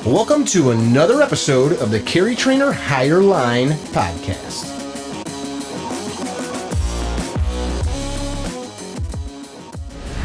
Welcome to another episode of the CarryTrainer Higher Line podcast.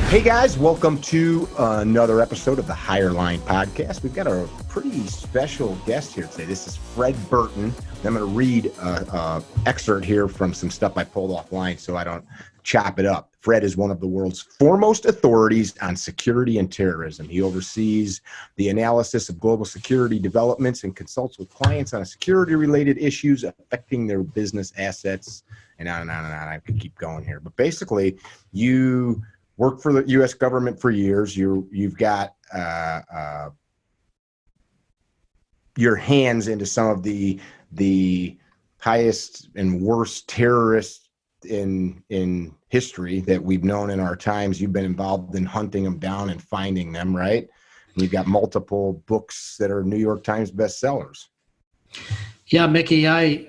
Hey guys, welcome to another episode of the Higher Line podcast. We've got a pretty special guest here today. This is Fred Burton. I'm going to read an excerpt here from some stuff I pulled offline so I don't chop it up. Fred is one of the world's foremost authorities on security and terrorism. He oversees the analysis of global security developments and consults with clients on security-related issues affecting their business assets, and on and on and on. I could keep going here. But basically, you work for the U.S. government for years. You've got your hands into some of the highest and worst terrorists in history that we've known in our times. You've been involved in hunting them down and finding them, right? And you've got multiple books that are New York Times bestsellers. Yeah, Mickey, I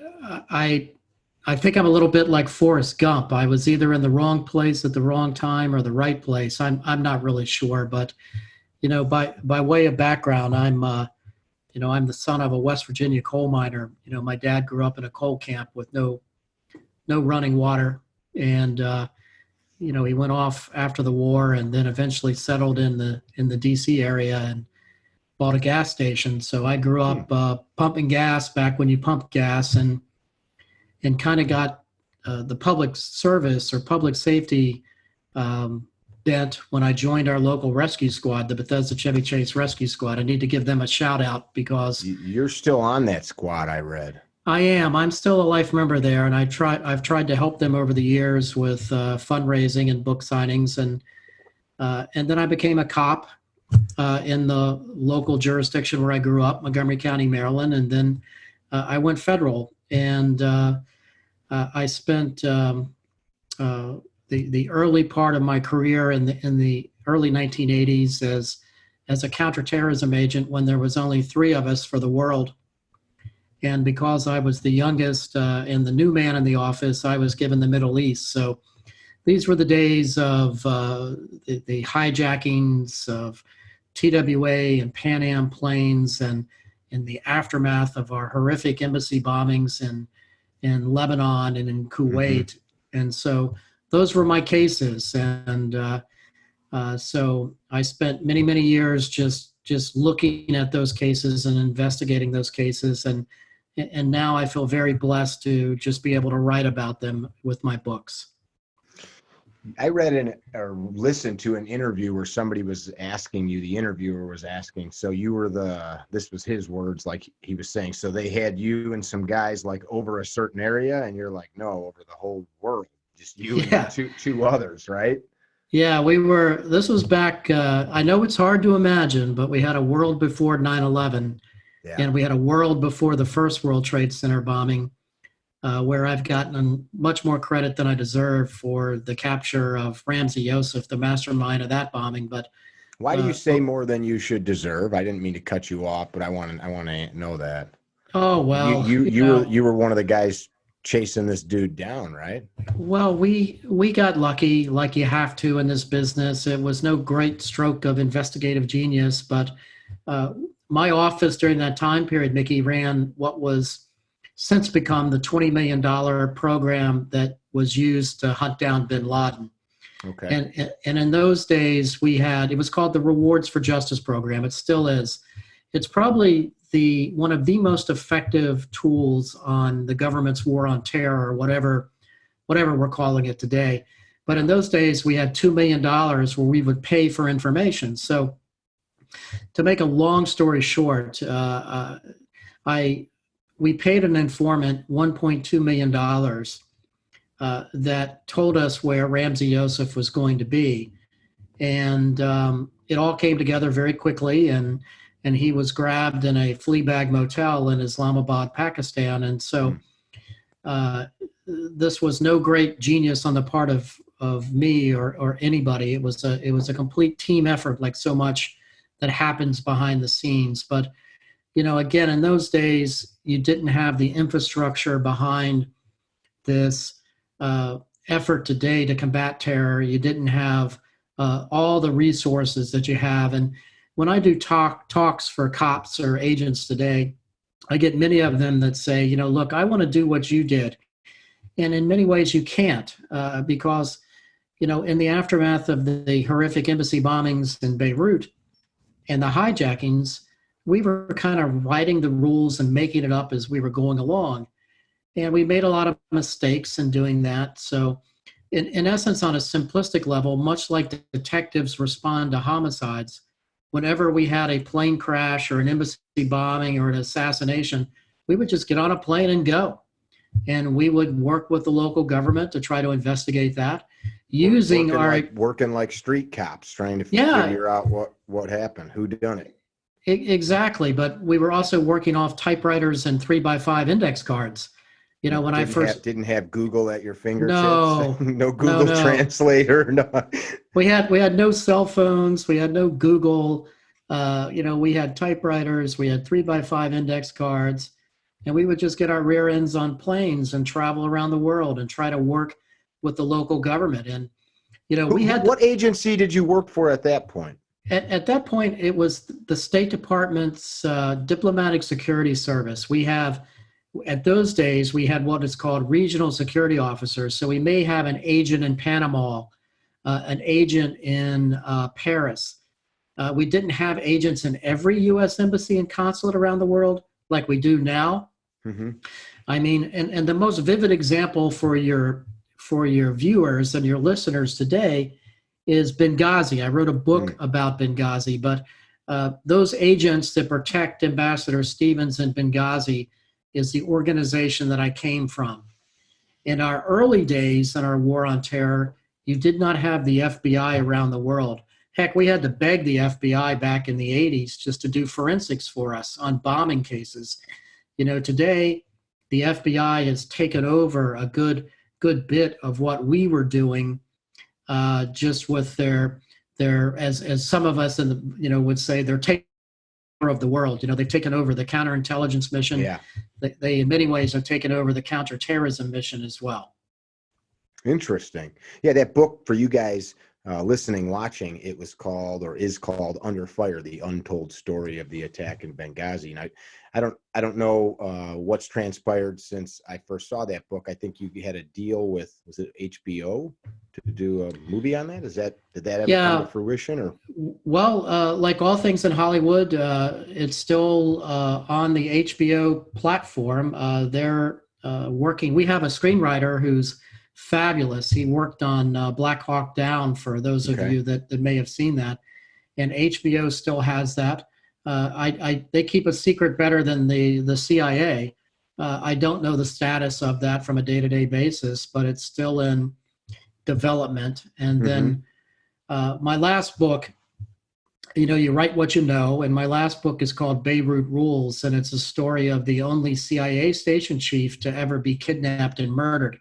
think I'm a little bit like Forrest Gump. I was either in the wrong place at the wrong time or the right place. I'm not really sure, but by way of background, I'm the son of a West Virginia coal miner. My dad grew up in a coal camp with no running water, and he went off after the war and then eventually settled in the DC area and bought a gas station. So I grew up pumping gas back when you pumped gas, and kind of got the public service or public safety bent when I joined our local rescue squad, the Bethesda Chevy Chase Rescue Squad. I need to give them a shout out because you're still on that squad, I read. I am. I'm still a life member there, and I've tried to help them over the years with fundraising and book signings, and then I became a cop in the local jurisdiction where I grew up, Montgomery County, Maryland, and then I went federal, and I spent the early part of my career in the early 1980s as a counterterrorism agent when there was only 3 of us for the world. And because I was the youngest and the new man in the office, I was given the Middle East. So these were the days of the hijackings of TWA and Pan Am planes, and in the aftermath of our horrific embassy bombings in Lebanon and in Kuwait. Mm-hmm. And so those were my cases. And so I spent many, many years just looking at those cases and investigating those cases. And now I feel very blessed to just be able to write about them with my books. I read or listened to an interview where somebody was asking you, the interviewer was asking, so you were this was his words, like he was saying, so they had you and some guys like over a certain area, and you're like, no, over the whole world, just you and two others, right? Yeah, this was back, I know it's hard to imagine, but we had a world before 9/11. Yeah. And we had a world before the first World Trade Center bombing, where I've gotten much more credit than I deserve for the capture of Ramzi Youssef, the mastermind of that bombing. But why do you say more than you should deserve? I didn't mean to cut you off, but I want to know that. Oh well, you were one of the guys chasing this dude down, right? Well, we got lucky, like you have to in this business. It was no great stroke of investigative genius, but my office during that time period, Mickey, ran what was since become the $20 million program that was used to hunt down bin Laden. Okay. And in those days, it was called the Rewards for Justice program. It still is. It's probably one of the most effective tools on the government's war on terror, or whatever we're calling it today. But in those days, we had $2 million where we would pay for information. So to make a long story short, we paid an informant $1.2 million that told us where Ramzi Youssef was going to be. And it all came together very quickly, and he was grabbed in a flea bag motel in Islamabad, Pakistan. And so this was no great genius on the part of me or anybody. It was a complete team effort, like so much that happens behind the scenes. But again, in those days, you didn't have the infrastructure behind this effort today to combat terror. You didn't have all the resources that you have. And when I do talks for cops or agents today, I get many of them that say, look, I want to do what you did. And in many ways you can't, because, in the aftermath of the horrific embassy bombings in Beirut and the hijackings, we were kind of writing the rules and making it up as we were going along. And we made a lot of mistakes in doing that. So in essence, on a simplistic level, much like detectives respond to homicides, whenever we had a plane crash or an embassy bombing or an assassination, we would just get on a plane and go. And we would work with the local government to try to investigate that using working like street cops, trying to figure out what happened, who done it. Exactly. But we were also working off typewriters and 3x5 index cards. When I first didn't have Google at your fingertips. No Google Translator. No. We had no cell phones. We had no Google. We had typewriters. We had 3x5 index cards, and we would just get our rear ends on planes and travel around the world and try to work with the local government. And what agency did you work for at that point? At that point, it was the State Department's Diplomatic Security Service. At those days, we had what is called regional security officers. So we may have an agent in Panama, an agent in Paris. We didn't have agents in every U.S. embassy and consulate around the world like we do now. Mm-hmm. I mean, and the most vivid example for your viewers and your listeners today is Benghazi. I wrote a book about Benghazi, but those agents that protect Ambassador Stevens in Benghazi is the organization that I came from. In our early days in our war on terror, you did not have the FBI around the world. Heck, we had to beg the FBI back in the 80s just to do forensics for us on bombing cases. Today, the FBI has taken over a good bit of what we were doing, just with their as some of us would say, they're taking of the world. They've taken over the counterintelligence mission. Yeah. They in many ways have taken over the counterterrorism mission as well. Interesting. Yeah, that book for you guys listening, watching, it was called or is called Under Fire: The Untold Story of the Attack in Benghazi. And I don't know what's transpired since I first saw that book. I think you had a deal with, was it HBO to do a movie on that? Did that ever come to fruition? Or well, like all things in Hollywood, it's still on the HBO platform. They're working. We have a screenwriter who's fabulous. He worked on Black Hawk Down, for those of you that may have seen that, and HBO still has that. They keep a secret better than the CIA. I don't know the status of that from a day-to-day basis, but it's still in development. And then my last book, you write what you know, and my last book is called Beirut Rules, and it's a story of the only CIA station chief to ever be kidnapped and murdered.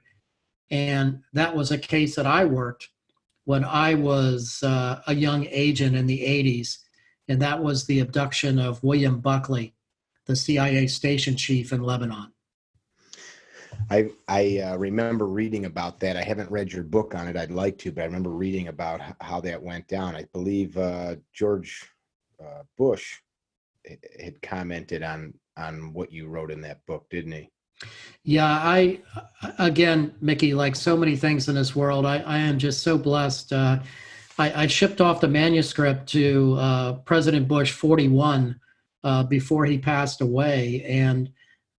And that was a case that I worked when I was a young agent in the 80s. And that was the abduction of William Buckley, the CIA station chief in Lebanon. I remember reading about that. I haven't read your book on it. I'd like to, but I remember reading about how that went down. I believe George Bush had commented on what you wrote in that book, didn't he? Yeah, again, Mickey, like so many things in this world, I am just so blessed. I shipped off the manuscript to President Bush 41 before he passed away. And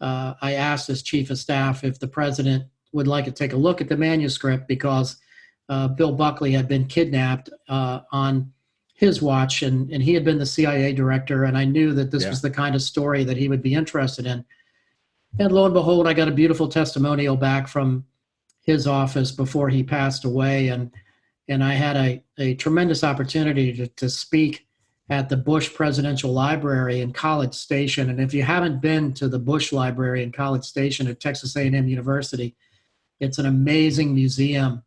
I asked his chief of staff if the president would like to take a look at the manuscript, because Bill Buckley had been kidnapped on his watch, and he had been the CIA director. And I knew that this was the kind of story that he would be interested in. And lo and behold, I got a beautiful testimonial back from his office before he passed away. And I had a tremendous opportunity to speak at the Bush Presidential Library in College Station. And if you haven't been to the Bush Library in College Station at Texas A&M University, it's an amazing museum,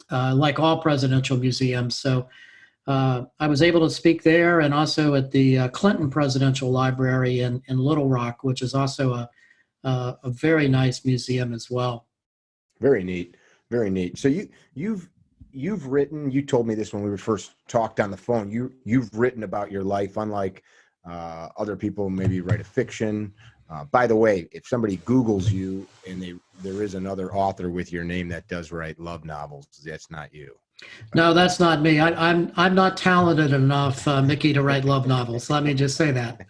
like all presidential museums. So I was able to speak there, and also at the Clinton Presidential Library in Little Rock, which is also a very nice museum as well. Very neat, very neat. So you've written, you told me this when we first talked on the phone, you've written about your life, unlike other people maybe write a fiction. By the way, if somebody Googles you and there is another author with your name that does write love novels, that's not you. No, that's not me. I'm not talented enough, Mickey, to write love novels. Let me just say that.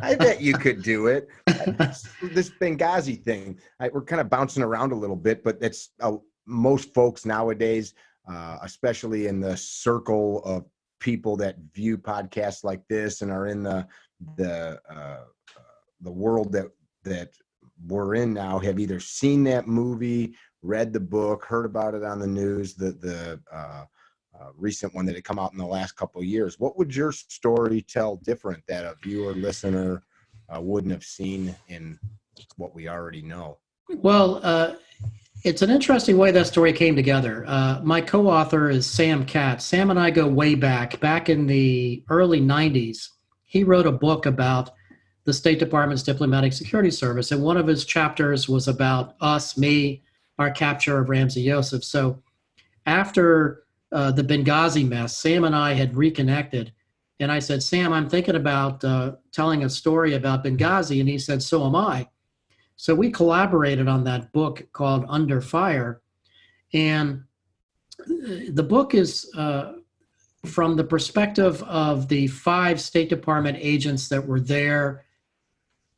I bet you could do it. This Benghazi thing, we're kind of bouncing around a little bit, but it's most folks nowadays, especially in the circle of people that view podcasts like this and are in the world that we're in now, have either seen that movie, read the book, heard about it on the news, the recent one that had come out in the last couple of years. What would your story tell different that a viewer, listener wouldn't have seen in what we already know? Well, it's an interesting way that story came together. My co-author is Sam Katz. Sam and I go way back in the early 90s. He wrote a book about the State Department's Diplomatic Security Service, and one of his chapters was about me, our capture of Ramzi Youssef. So after the Benghazi mess, Sam and I had reconnected, and I said, Sam, I'm thinking about telling a story about Benghazi, and he said, so am I. So we collaborated on that book called Under Fire, and the book is from the perspective of the 5 State Department agents that were there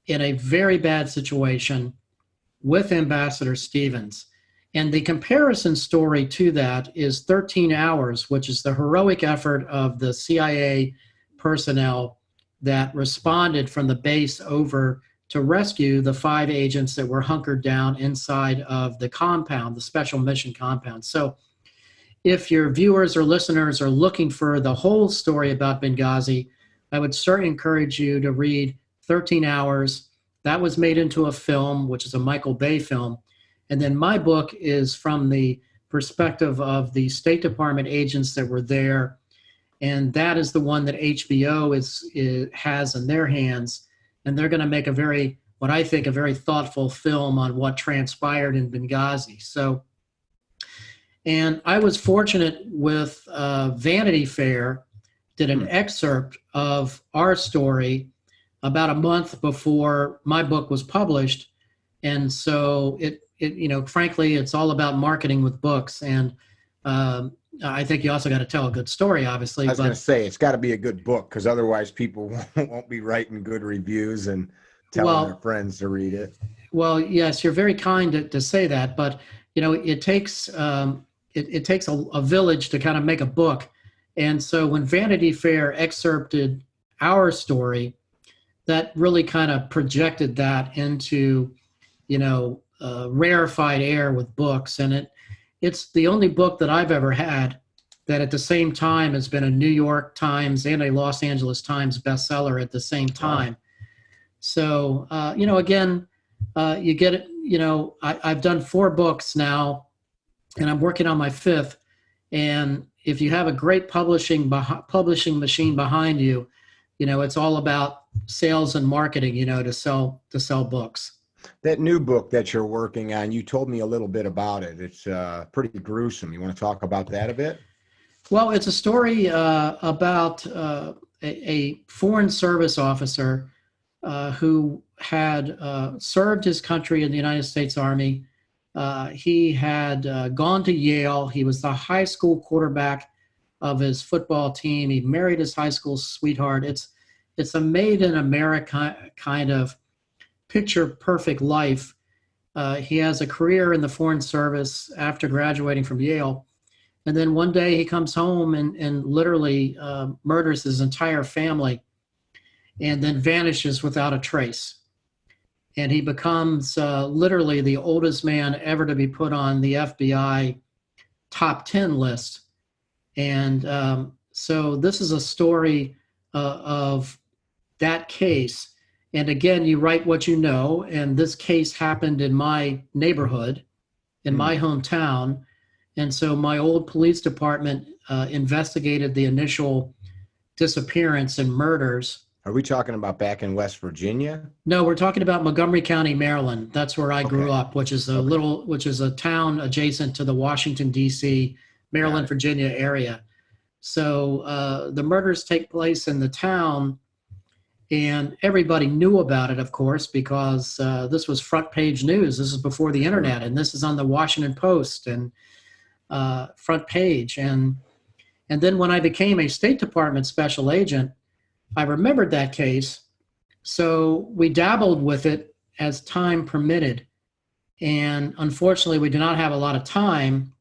in a very bad situation with Ambassador Stevens. And the comparison story to that is 13 Hours, which is the heroic effort of the CIA personnel that responded from the base over to rescue the 5 agents that were hunkered down inside of the compound, the special mission compound. So if your viewers or listeners are looking for the whole story about Benghazi, I would certainly encourage you to read 13 Hours. That was made into a film, which is a Michael Bay film. And then my book is from the perspective of the State Department agents that were there. And that is the one that HBO has in their hands. And they're going to make what I think, a very thoughtful film on what transpired in Benghazi. So, and I was fortunate with Vanity Fair, did an excerpt of our story about a month before my book was published. And so it frankly, it's all about marketing with books. And I think you also got to tell a good story, obviously. I was going to say, it's got to be a good book, because otherwise people won't be writing good reviews and telling their friends to read it. Well, yes, you're very kind to say that, but it takes it takes a village to kind of make a book. And so when Vanity Fair excerpted our story, that really kind of projected that into rarefied air with books. And it's the only book that I've ever had that at the same time has been a New York Times and a Los Angeles Times bestseller at the same time. Wow. So, again, you get it, I've done 4 books now, and I'm working on my 5th. And if you have a great publishing machine behind you, it's all about sales and marketing, to sell books. That new book that you're working on, you told me a little bit about it. It's pretty gruesome. You want to talk about that a bit? Well, it's a story about a Foreign Service officer who had served his country in the United States Army. He had gone to Yale. He was the high school quarterback of his football team. He married his high school sweetheart. It's a made in America kind of picture perfect life. He has a career in the Foreign Service after graduating from Yale. And then one day he comes home and literally murders his entire family and then vanishes without a trace. And he becomes literally the oldest man ever to be put on the FBI top 10 list. And so this is a story of that case. And again, you write what you know, and this case happened in my neighborhood, in my hometown. And so my old police department investigated the initial disappearance and murders. Are we talking about back in West Virginia? No, we're talking about Montgomery County, Maryland. That's where I grew up, which is a town adjacent to the Washington, D.C. Maryland, Virginia area. So the murders take place in the town, and everybody knew about it, of course, because this was front page news. This is before the internet, and this is on the Washington Post and front page. And then when I became a State Department special agent, I remembered that case. So we dabbled with it as time permitted. And unfortunately, we did not have a lot of time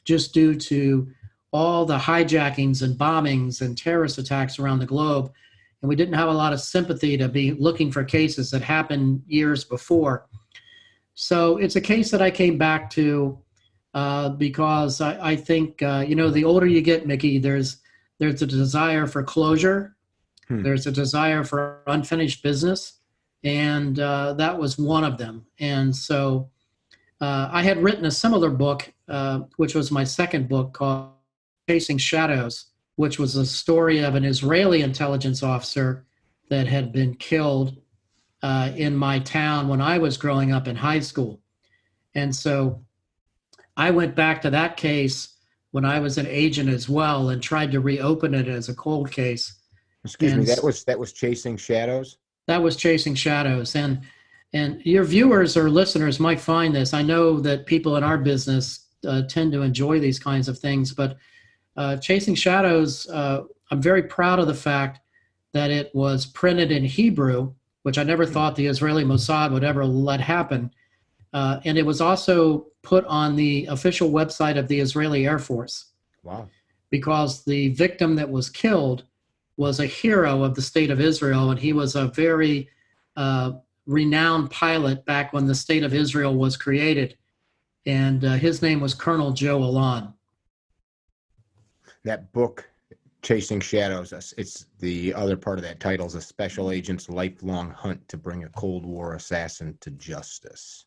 just due to all the hijackings and bombings and terrorist attacks around the globe. And we didn't have a lot of sympathy to be looking for cases that happened years before. So it's a case that I came back to because I think, the older you get, Mickey, there's a desire for closure. There's a desire for unfinished business. And that was one of them. And so I had written a similar book, which was my second book, called Chasing Shadows, which was a story of an Israeli intelligence officer that had been killed in my town when I was growing up in high school. And so I went back to that case when I was an agent as well and tried to reopen it as a cold case. Excuse me, that was Chasing Shadows? That was Chasing Shadows. And your viewers or listeners might find this. I know that people in our business tend to enjoy these kinds of things, but Chasing Shadows, I'm very proud of the fact that it was printed in Hebrew, which I never thought the Israeli Mossad would ever let happen. And it was also put on the official website of the Israeli Air Force. Wow. Because the victim that was killed was a hero of the state of Israel, and he was a very renowned pilot back when the state of Israel was created. And his name was Colonel Joe Alon. That book, Chasing Shadows, it's the other part of that title is A Special Agent's Lifelong Hunt to Bring a Cold War Assassin to Justice.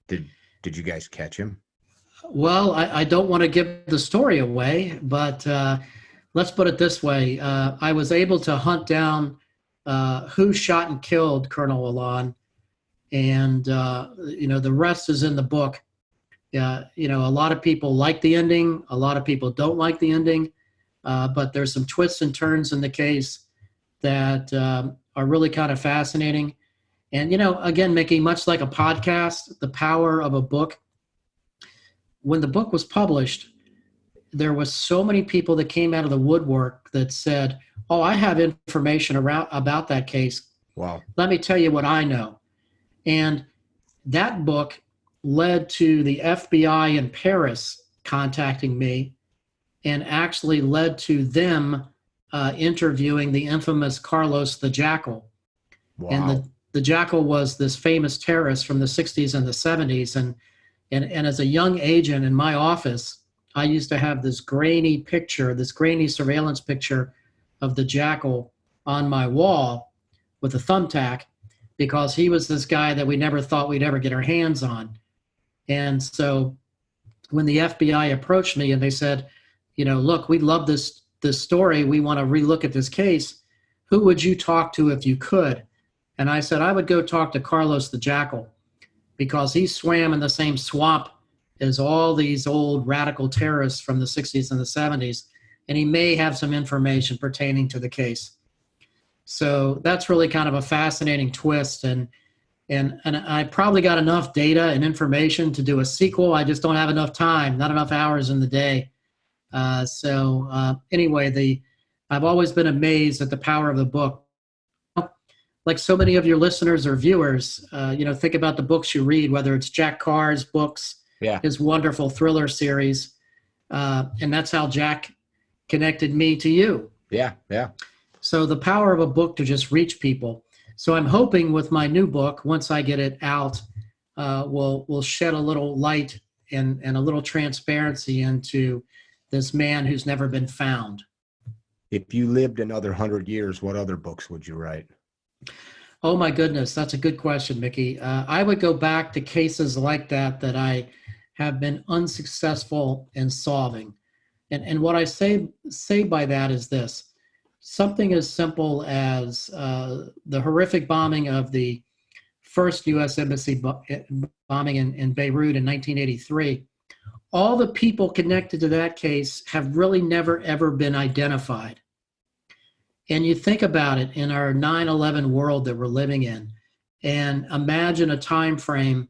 Did you guys catch him? Well, I don't want to give the story away, but let's put it this way. I was able to hunt down who shot and killed Colonel Alon, and the rest is in the book. A lot of people like the ending. A lot of people don't like the ending, but there's some twists and turns in the case that are really kind of fascinating. And, again, Mickey, much like a podcast, the power of a book. When the book was published, there was so many people that came out of the woodwork that said, oh, I have information about that case. Wow. Let me tell you what I know. And that book led to the FBI in Paris contacting me, and actually led to them interviewing the infamous Carlos the Jackal. Wow. And the Jackal was this famous terrorist from the 60s and the 70s. And as a young agent in my office, I used to have this grainy surveillance picture of the Jackal on my wall with a thumbtack, because he was this guy that we never thought we'd ever get our hands on. And so when the FBI approached me and they said, look, we love this story. We want to relook at this case. Who would you talk to if you could? And I said, I would go talk to Carlos the Jackal, because he swam in the same swamp as all these old radical terrorists from the 60s and the 70s, and he may have some information pertaining to the case. So that's really kind of a fascinating twist, and I probably got enough data and information to do a sequel. I just don't have enough time, not enough hours in the day. Anyway, I've always been amazed at the power of the book. Like so many of your listeners or viewers, think about the books you read, whether it's Jack Carr's books, his wonderful thriller series, and that's how Jack connected me to you. Yeah. So the power of a book to just reach people. So I'm hoping with my new book, once I get it out, we'll shed a little light and a little transparency into this man who's never been found. If you lived another 100 years, what other books would you write? Oh my goodness, that's a good question, Mickey. I would go back to cases like that I have been unsuccessful in solving. And what I say by that is this. Something as simple as the horrific bombing of the first U.S. Embassy bombing in Beirut in 1983. all the people connected to that case have really never, ever been identified. And you think about it in our 9/11 world that we're living in, and imagine a time frame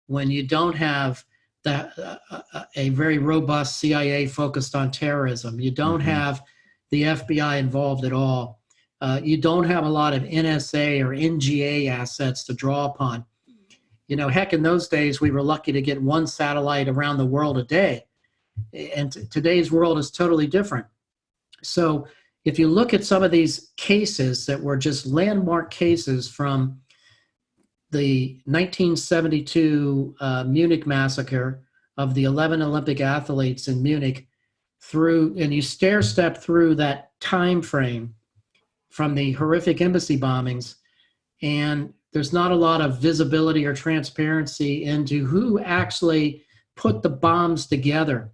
when you don't have a very robust CIA focused on terrorism. You don't have the FBI involved at all. You don't have a lot of NSA or NGA assets to draw upon. You know, heck, in those days, we were lucky to get one satellite around the world a day. And today's world is totally different. So if you look at some of these cases that were just landmark cases from the 1972 Munich massacre of the 11 Olympic athletes in Munich through, and you stair step through that time frame from the horrific embassy bombings, and there's not a lot of visibility or transparency into who actually put the bombs together,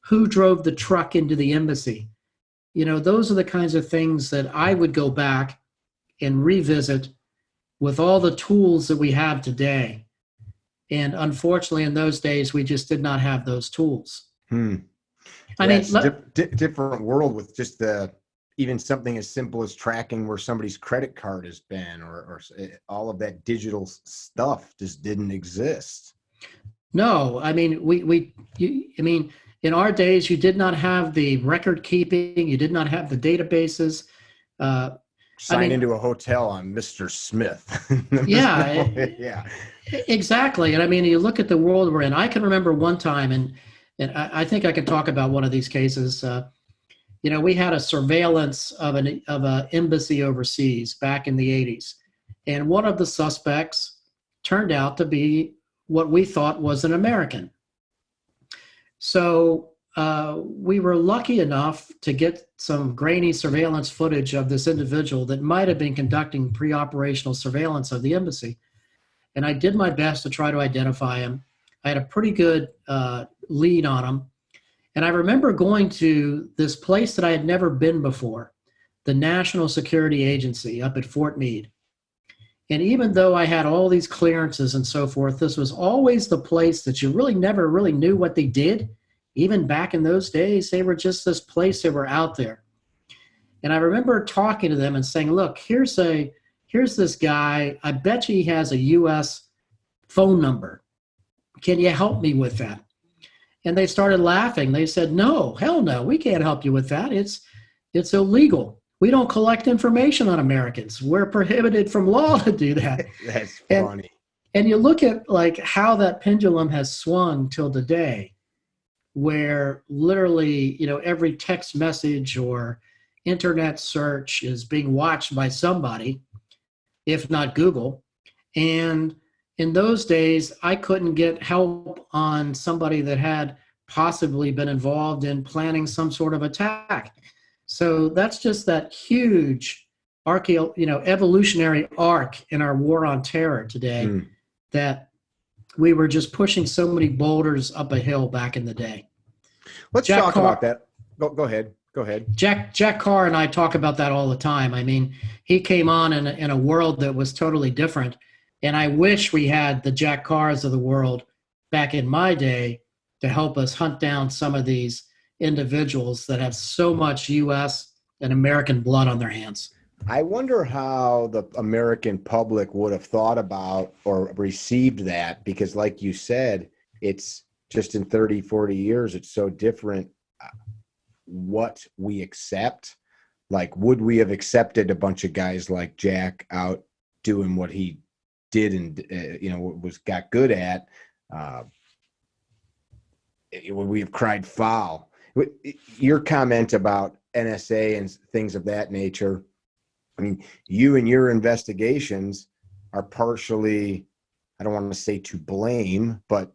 who drove the truck into the embassy. You know, those are the kinds of things that I would go back and revisit with all the tools that we have today. And unfortunately, in those days, we just did not have those tools. I mean, different world with just even something as simple as tracking where somebody's credit card has been, or all of that digital stuff just didn't exist. No, I mean, I mean, in our days, you did not have the record keeping, you did not have the databases. Sign into a hotel on Mr. Smith. Yeah, exactly. And I mean, you look at the world we're in. I can remember one time, and I think I can talk about one of these cases. You know, we had a surveillance of an embassy overseas back in the 80s. And one of the suspects turned out to be what we thought was an American. So we were lucky enough to get some grainy surveillance footage of this individual that might have been conducting pre-operational surveillance of the embassy. And I did my best to try to identify him. I had a pretty good lead on him. And I remember going to this place that I had never been before, the National Security Agency up at Fort Meade. And even though I had all these clearances and so forth, this was always the place that you really never really knew what they did. Even back in those days, they were just this place that were out there. And I remember talking to them and saying, look, here's this guy. I bet you he has a US phone number. Can you help me with that? And they started laughing. They said, no, hell no, we can't help you with that. It's illegal. We don't collect information on Americans. We're prohibited from law to do that. That's funny. And you look at like how that pendulum has swung till today, where literally, you know, every text message or internet search is being watched by somebody, if not Google. And in those days, I couldn't get help on somebody that had possibly been involved in planning some sort of attack. So that's just that huge evolutionary arc in our war on terror today, that we were just pushing so many boulders up a hill back in the day. Let's talk about that. Go ahead. Jack Carr and I talk about that all the time. I mean, he came on in a world that was totally different. And I wish we had the Jack Carrs of the world back in my day to help us hunt down some of these individuals that have so much U.S. and American blood on their hands. I wonder how the American public would have thought about or received that, because like you said, it's just in 30, 40 years, it's so different what we accept. Like, would we have accepted a bunch of guys like Jack out doing what he did and got good at? Would we have cried foul? Your comment about NSA and things of that nature, I mean, you and your investigations are partially, I don't want to say to blame, but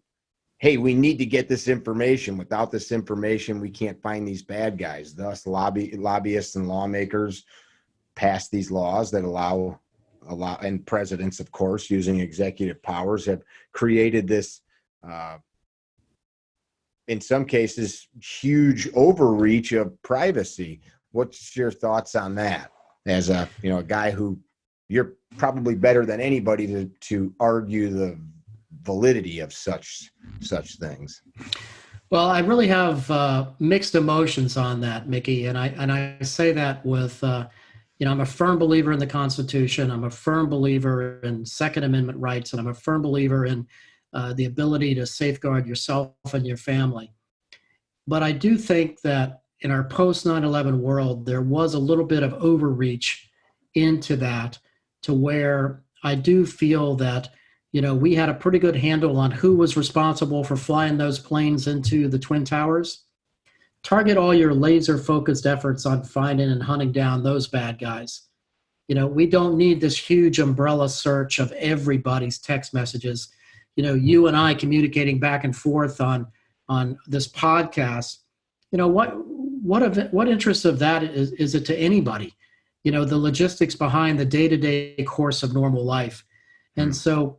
hey, we need to get this information. Without this information, we can't find these bad guys. Thus, lobbyists and lawmakers pass these laws that allow, and presidents, of course, using executive powers, have created this, in some cases, huge overreach of privacy. What's your thoughts on that? As a guy who, you're probably better than anybody to argue the validity of such things. Well, I really have mixed emotions on that, Mickey, and I say that with I'm a firm believer in the Constitution. I'm a firm believer in Second Amendment rights, and I'm a firm believer in the ability to safeguard yourself and your family. But I do think that in our post 9/11 world, there was a little bit of overreach into that, to where I do feel that we had a pretty good handle on who was responsible for flying those planes into the Twin Towers. Target all your laser focused efforts on finding and hunting down those bad guys. We don't need this huge umbrella search of everybody's text messages. You and I communicating back and forth on this podcast. What interest of that is it to anybody? The logistics behind the day-to-day course of normal life. And so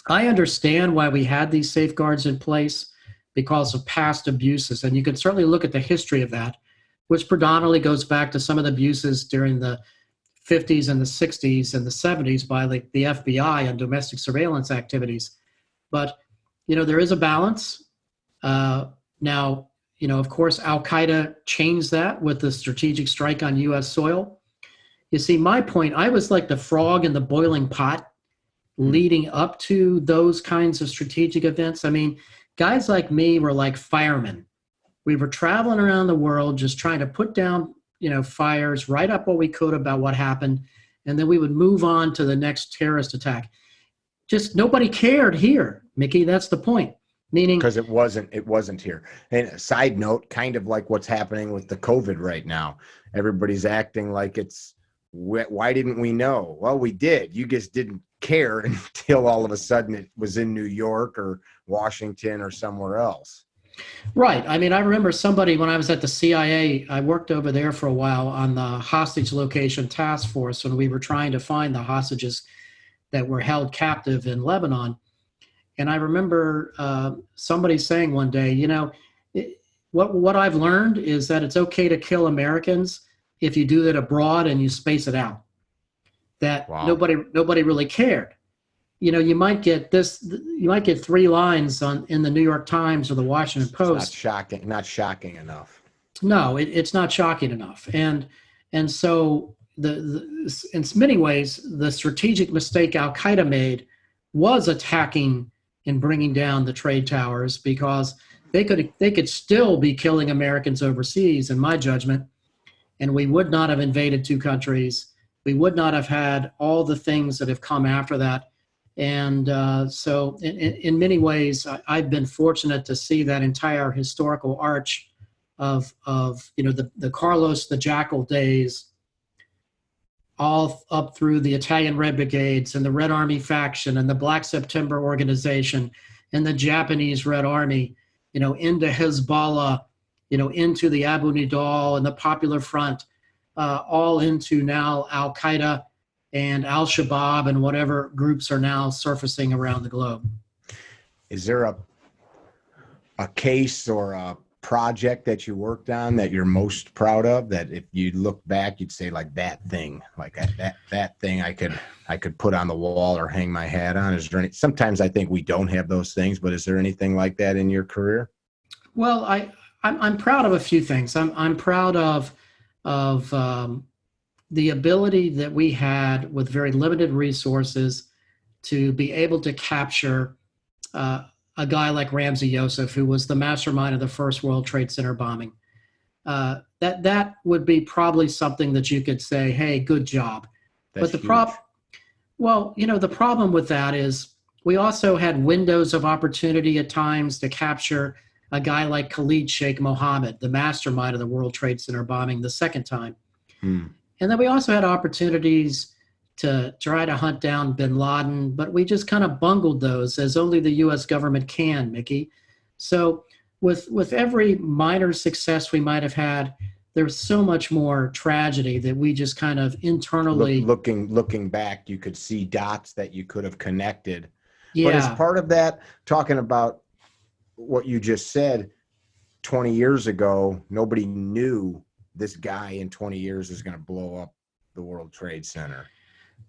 I understand why we had these safeguards in place, because of past abuses. And you can certainly look at the history of that, which predominantly goes back to some of the abuses during the 50s and the 60s and the 70s by the FBI on domestic surveillance activities. But, there is a balance. Now, of course, Al-Qaeda changed that with the strategic strike on U.S. soil. You see, my point, I was like the frog in the boiling pot leading up to those kinds of strategic events. I mean, guys like me were like firemen. We were traveling around the world just trying to put down, fires, write up what we could about what happened, and then we would move on to the next terrorist attack. Just nobody cared here, Mickey. That's the point. Meaning, because it wasn't here. And a side note, kind of like what's happening with the COVID right now. Everybody's acting like it's, why didn't we know? Well, we did. You just didn't care until all of a sudden it was in New York or Washington or somewhere else. Right. I mean, I remember somebody when I was at the CIA, I worked over there for a while on the hostage location task force when we were trying to find the hostages that were held captive in Lebanon. And I remember somebody saying one day, what I've learned is that it's okay to kill Americans if you do that abroad and you space it out. That Wow. nobody really cared. You might get 3 lines in the New York Times or the Washington Post. Not shocking enough. No, it's not shocking enough. And so in many ways, the strategic mistake Al-Qaeda made was attacking and bringing down the trade towers, because they could still be killing Americans overseas, in my judgment, and we would not have invaded 2 countries. We would not have had all the things that have come after that. And so in many ways, I've been fortunate to see that entire historical arch of the Carlos the Jackal days, all up through the Italian Red Brigades and the Red Army faction and the Black September organization and the Japanese Red Army, into Hezbollah, into the Abu Nidal and the Popular Front, all into now Al-Qaeda and Al-Shabaab and whatever groups are now surfacing around the globe. Is there a case or a project that you worked on that you're most proud of, that if you look back, you'd say like that thing I could put on the wall or hang my hat on? Is there any, sometimes I think we don't have those things, but is there anything like that in your career? Well, I'm proud of a few things. I'm proud of the ability that we had with very limited resources to be able to capture a guy like Ramzi Youssef, who was the mastermind of the first World Trade Center bombing. That would be probably something that you could say, hey, good job. That's but the problem, the problem with that is we also had windows of opportunity at times to capture a guy like Khalid Sheikh Mohammed, the mastermind of the World Trade Center bombing the second time. And then we also had opportunities to try to hunt down bin Laden, but we just kind of bungled those, as only the U.S. government can, Mickey. So with every minor success we might have had, there's so much more tragedy that we just kind of internally... Looking back, you could see dots that you could have connected. Yeah. But as part of that, talking about what you just said, 20 years ago, nobody knew this guy in 20 years is going to blow up the World Trade Center.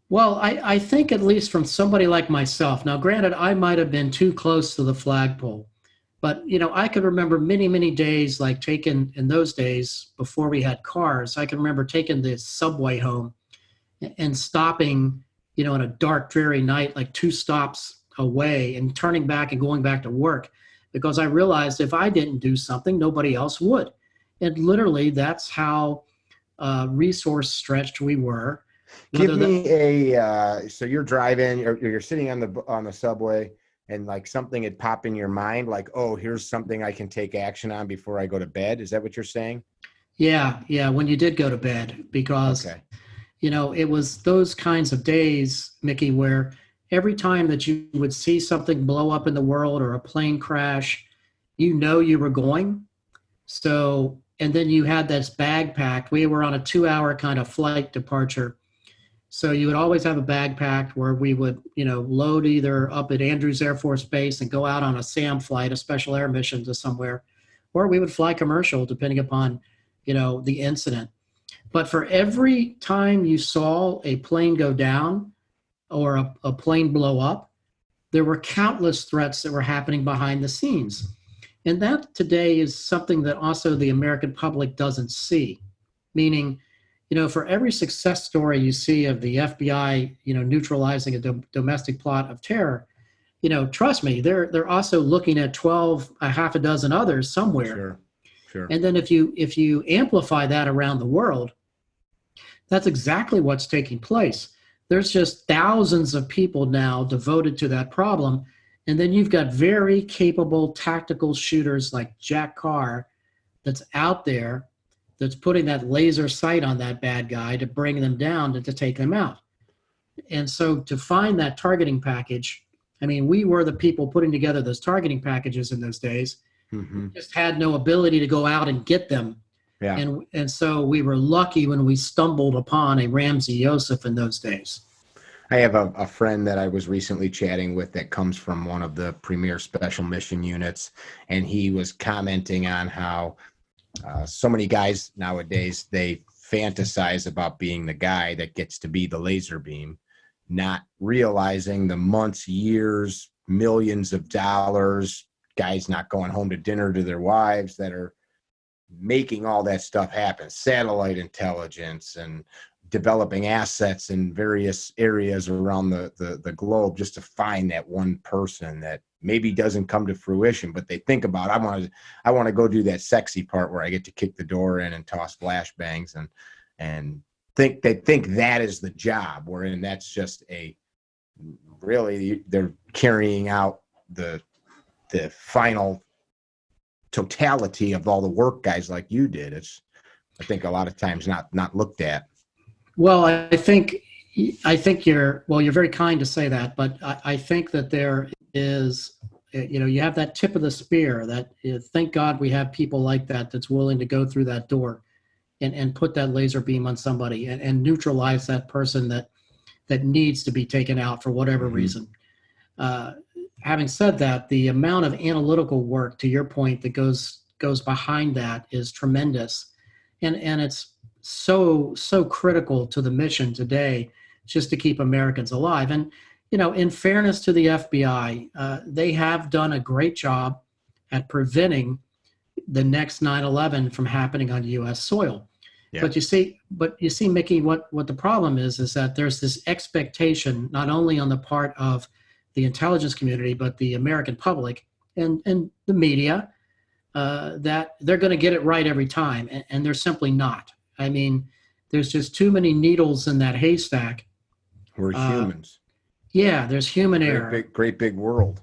Well, I think at least from somebody like myself, now granted, I might have been too close to the flagpole, But, I could remember many, many days, like taking in those days before we had cars, I can remember taking the subway home and stopping, in a dark, dreary night, like 2 stops away, and turning back and going back to work, because I realized if I didn't do something, nobody else would. And literally, that's how resource stretched we were. Give me so you're driving, or you're sitting on the subway, and like something had popped in your mind, like, oh, here's something I can take action on before I go to bed. Is that what you're saying? Yeah, yeah. When you did go to bed, because Okay. it was those kinds of days, Mickey, where every time that you would see something blow up in the world or a plane crash, you were going. So, and then you had this bag packed. We were on a 2-hour kind of flight departure. So you would always have a bag packed where we would, load either up at Andrews Air Force Base and go out on a SAM flight, a special air mission to somewhere, or we would fly commercial depending upon, the incident. But for every time you saw a plane go down or a plane blow up, there were countless threats that were happening behind the scenes. And that today is something that also the American public doesn't see. Meaning, for every success story you see of the FBI, neutralizing a domestic plot of terror, trust me, they're also looking at 12, a half a dozen others somewhere. Sure. And then if you amplify that around the world, that's exactly what's taking place. There's just thousands of people now devoted to that problem. And then you've got very capable tactical shooters like Jack Carr that's out there, that's putting that laser sight on that bad guy to bring them down and to take them out. And so to find that targeting package, I mean, we were the people putting together those targeting packages in those days. Mm-hmm. Just had no ability to go out and get them. Yeah. And so we were lucky when we stumbled upon a Ramsey Youssef in those days. I have a friend that I was recently chatting with that comes from one of the premier special mission units, and he was commenting on how so many guys nowadays, they fantasize about being the guy that gets to be the laser beam, not realizing the months, years, millions of dollars, guys not going home to dinner to their wives that are making all that stuff happen. Satellite intelligence and developing assets in various areas around the globe just to find that one person that maybe doesn't come to fruition, but they think about, I want to go do that sexy part where I get to kick the door in and toss flashbangs and think that is the job, wherein that's just they're carrying out the final totality of all the work guys like you did. It's, I think, a lot of times not looked at. Well, I think you're very kind to say that, but I think that there is, you have that tip of the spear that, thank God we have people like that's willing to go through that door and put that laser beam on somebody and neutralize that person that needs to be taken out for whatever Mm-hmm. reason. Having said that, the amount of analytical work, to your point, that goes behind that is tremendous, and it's so critical to the mission today, just to keep Americans alive. And in fairness to the FBI, they have done a great job at preventing the next 9/11 from happening on U.S. soil. Yeah. But you see, Mickey, what the problem is that there's this expectation, not only on the part of the intelligence community, but the American public and the media, that they're going to get it right every time, and they're simply not. I mean, there's just too many needles in that haystack. We're humans. Yeah, there's human error. Great big world.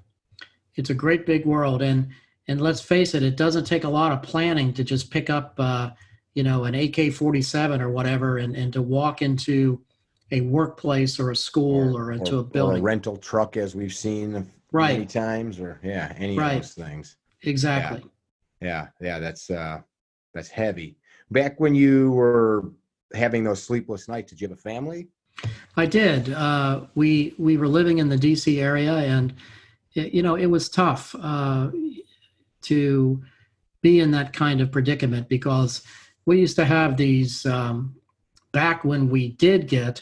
It's a great big world, and let's face it, it doesn't take a lot of planning to just pick up, an AK-47 or whatever, and to walk into a workplace or a school or into a building. Or a rental truck, as we've seen many times, or any of those things. Exactly. Yeah, that's heavy. Back when you were having those sleepless nights, did you have a family? I did. We were living in the DC area, and it was tough to be in that kind of predicament, because we used to have these, back when we did get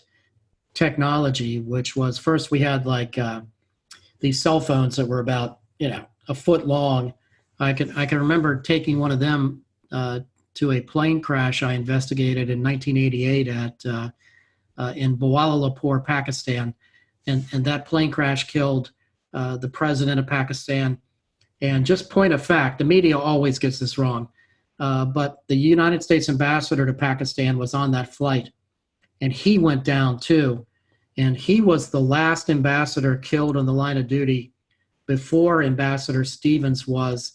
technology, which was, first we had like these cell phones that were about a foot long, I can remember taking one of them to a plane crash I investigated in 1988 in Kuala Pakistan, and that plane crash killed the president of Pakistan. And just point of fact, the media always gets this wrong, but the United States ambassador to Pakistan was on that flight, and he went down too. And he was the last ambassador killed on the line of duty before Ambassador Stevens was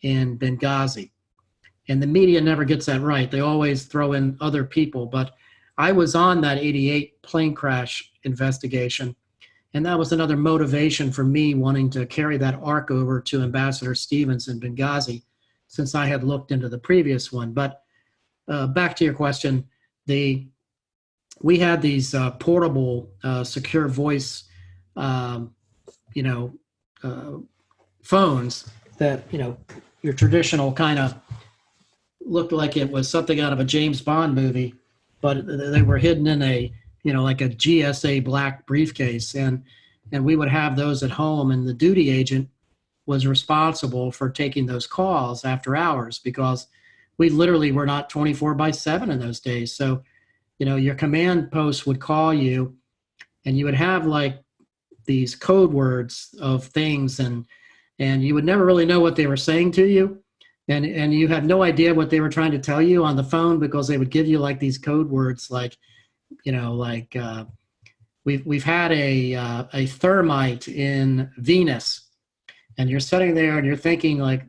in Benghazi. And the media never gets that right. They always throw in other people. But I was on that 88 plane crash investigation. And that was another motivation for me wanting to carry that arc over to Ambassador Stevens in Benghazi, since I had looked into the previous one. But back to your question, we had these portable secure voice, phones that, your traditional kind of looked like it was something out of a James Bond movie, but they were hidden in a, like a GSA black briefcase. And we would have those at home, and the duty agent was responsible for taking those calls after hours, because we literally were not 24/7 in those days. So, your command post would call you, and you would have like these code words of things, and you would never really know what they were saying to you. And you had no idea what they were trying to tell you on the phone, because they would give you like these code words, like, we've had a thermite in Venus, and you're sitting there and you're thinking like,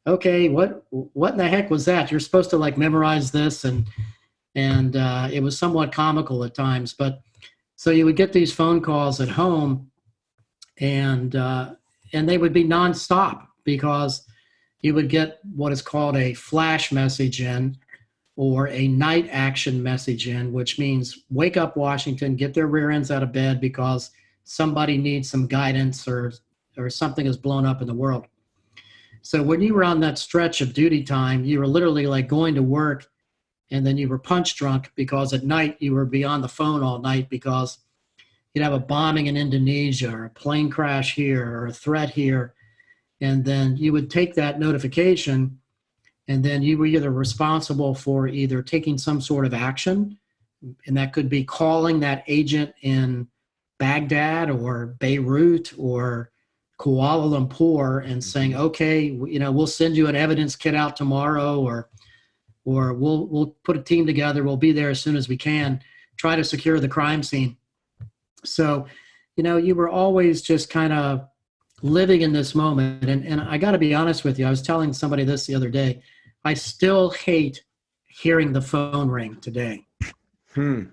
okay, what in the heck was that? You're supposed to like memorize this, and it was somewhat comical at times. But so you would get these phone calls at home, and they would be nonstop, because you would get what is called a flash message in, or a night action message in, which means wake up Washington, get their rear ends out of bed because somebody needs some guidance, or something has blown up in the world. So when you were on that stretch of duty time, you were literally like going to work, and then you were punch drunk, because at night you were be on the phone all night, because you'd have a bombing in Indonesia, or a plane crash here, or a threat here. And then you would take that notification, and then you were either responsible for either taking some sort of action, and that could be calling that agent in Baghdad or Beirut or Kuala Lumpur and saying, okay, we'll send you an evidence kit out tomorrow, or we'll put a team together, we'll be there as soon as we can, try to secure the crime scene. So, you were always just kind of living in this moment. And I got to be honest with you, I was telling somebody this the other day, I still hate hearing the phone ring today. And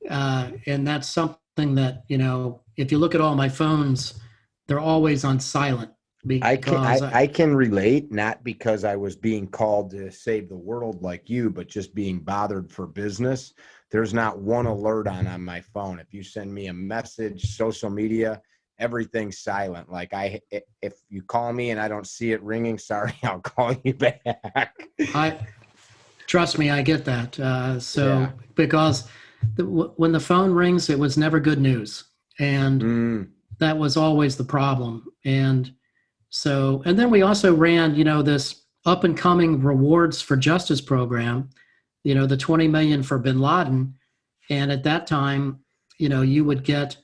that's something that, if you look at all my phones, they're always on silent. I can relate, not because I was being called to save the world like you, but just being bothered for business. There's not one alert on my phone. If you send me a message, social media, everything's silent. Like if you call me and I don't see it ringing, sorry, I'll call you back. Trust me, I get that. Because when the phone rings, it was never good news. And that was always the problem. And then we also ran, this up and coming rewards for justice program, the 20 million for bin Laden. And at that time, you would get,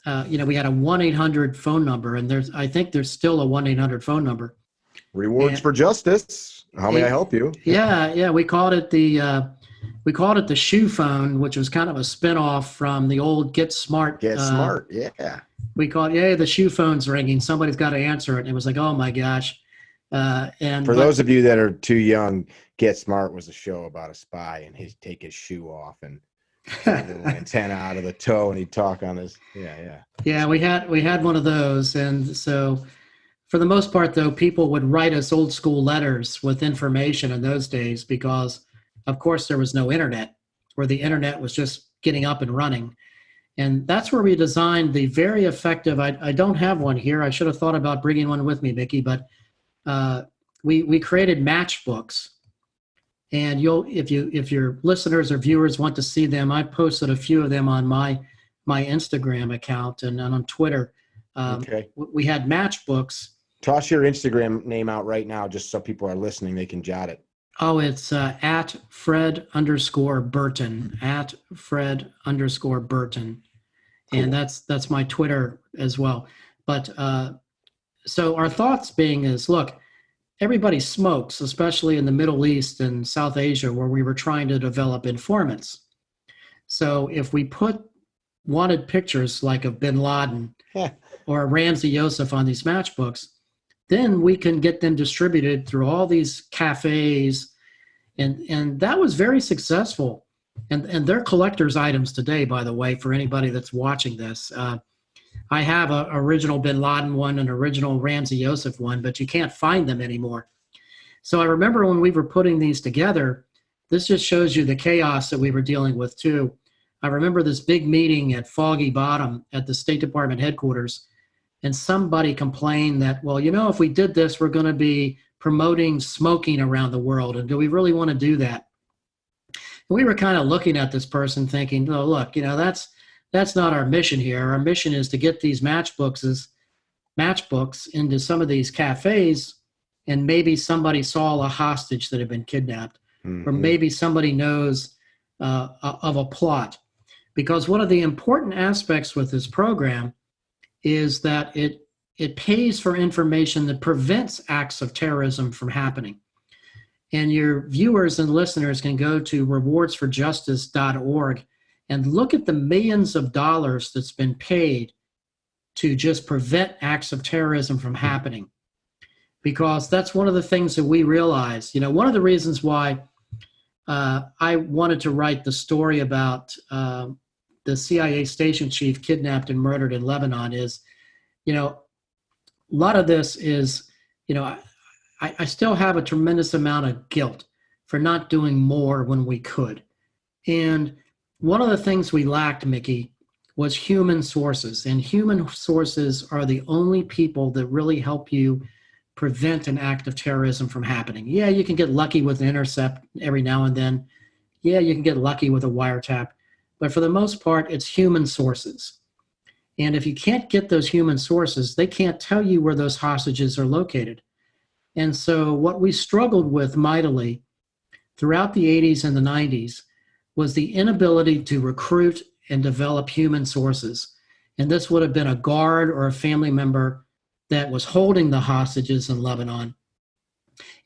we had a 1-800 phone number, and I think there's still a 1-800 phone number. Rewards for justice. How may I help you? Yeah. We called it the shoe phone, which was kind of a spinoff from the old Get Smart. Get Smart, yeah. We called it, the shoe phone's ringing. Somebody's got to answer it. And it was like, oh my gosh. And for those of you that are too young, Get Smart was a show about a spy, and he'd take his shoe off and a little antenna out of the toe, and he'd talk on his. Yeah. We had one of those, and so for the most part, though, people would write us old school letters with information in those days, because, of course, there was no internet, where the internet was just getting up and running. And that's where we designed the very effective, I don't have one here. I should have thought about bringing one with me, Mickey, but we created matchbooks. And if your listeners or viewers want to see them, I posted a few of them on my Instagram account and on Twitter. Okay. We had matchbooks, Toss your Instagram name out right now, just so people are listening, they can jot it. Oh, it's at Fred_Burton, at Fred_Burton. Cool. And that's my Twitter as well. But so our thoughts being is, look, everybody smokes, especially in the Middle East and South Asia, where we were trying to develop informants. So if we put wanted pictures like of bin Laden or Ramzi Youssef on these matchbooks, then we can get them distributed through all these cafes. And that was very successful. And they're collector's items today, by the way, for anybody that's watching this. I have an original bin Laden one, an original Ramzi Youssef one, but you can't find them anymore. So I remember when we were putting these together, this just shows you the chaos that we were dealing with too. I remember this big meeting at Foggy Bottom at the State Department headquarters, and somebody complained that, well, if we did this, we're going to be promoting smoking around the world, and do we really want to do that? And we were kind of looking at this person thinking, oh, look, that's not our mission here. Our mission is to get these matchbooks into some of these cafes, and maybe somebody saw a hostage that had been kidnapped, or maybe somebody knows of a plot. Because one of the important aspects with this program is that it pays for information that prevents acts of terrorism from happening. And your viewers and listeners can go to rewardsforjustice.org and look at the millions of dollars that's been paid to just prevent acts of terrorism from happening. Because that's one of the things that we realize. One of the reasons why I wanted to write the story about the CIA station chief kidnapped and murdered in Lebanon is, a lot of this is, I still have a tremendous amount of guilt for not doing more when we could. And one of the things we lacked, Mickey, was human sources. And human sources are the only people that really help you prevent an act of terrorism from happening. Yeah, you can get lucky with an intercept every now and then. Yeah, you can get lucky with a wiretap. But for the most part, it's human sources. And if you can't get those human sources, they can't tell you where those hostages are located. And so what we struggled with mightily throughout the 80s and the 90s was the inability to recruit and develop human sources. And this would have been a guard or a family member that was holding the hostages in Lebanon.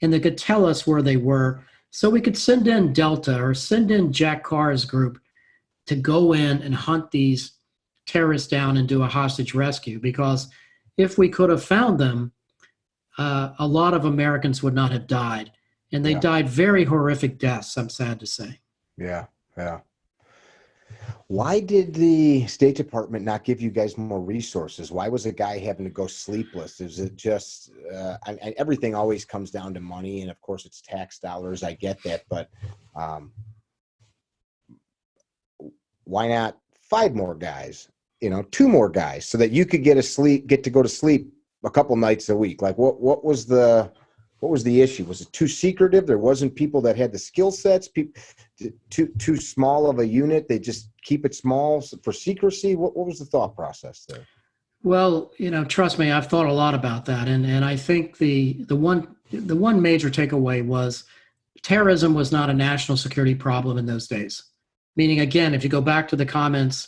And they could tell us where they were. So we could send in Delta or send in Jack Carr's group to go in and hunt these terrorists down and do a hostage rescue. Because if we could have found them, a lot of Americans would not have died. And they died very horrific deaths, I'm sad to say. Yeah. Why did the State Department not give you guys more resources? Why was a guy having to go sleepless? Is it just, everything always comes down to money, and of course it's tax dollars. I get that, but why not 5 more guys, 2 more guys, so that you could get to go to sleep a couple nights a week? Like what was the issue? Was it too secretive? There wasn't people that had the skill sets, too small of a unit? They just keep it small for secrecy? What was the thought process there? Well, trust me, I've thought a lot about that. And I think the one major takeaway was terrorism was not a national security problem in those days. Meaning, again, if you go back to the comments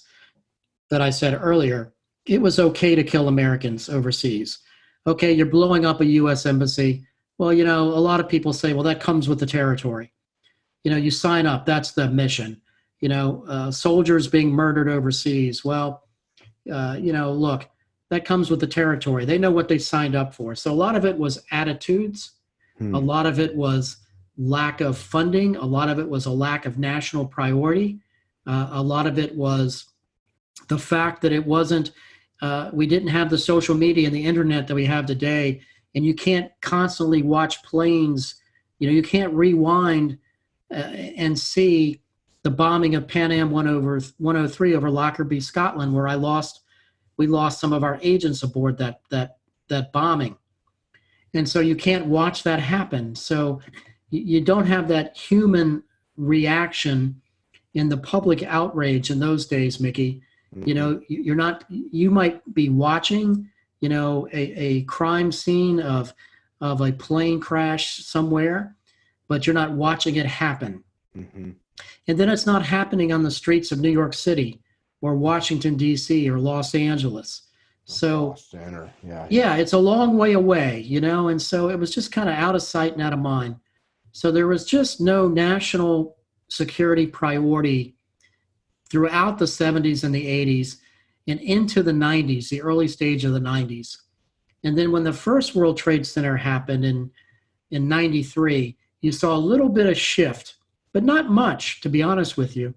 that I said earlier, it was okay to kill Americans overseas. Okay, you're blowing up a U.S. embassy. Well, a lot of people say, well, that comes with the territory. You sign up, that's the mission. Soldiers being murdered overseas. Well, look, that comes with the territory. They know what they signed up for. So a lot of it was attitudes. A lot of it was lack of funding. A lot of it was a lack of national priority. A lot of it was the fact that it wasn't, we didn't have the social media and the internet that we have today. And you can't constantly watch planes. You can't rewind and see the bombing of Pan Am 103 over Lockerbie, Scotland, where we lost some of our agents aboard that bombing. And so you can't watch that happen. So you don't have that human reaction in the public outrage in those days, Mickey. You might be watching a crime scene of a plane crash somewhere, but you're not watching it happen. Mm-hmm. And then it's not happening on the streets of New York City or Washington, D.C. or Los Angeles. So, Boston or, yeah, it's a long way away, and so it was just kind of out of sight and out of mind. So there was just no national security priority throughout the 70s and the 80s and into the 90s, the early stage of the 90s. And then when the first World Trade Center happened in 93, you saw a little bit of shift, but not much, to be honest with you.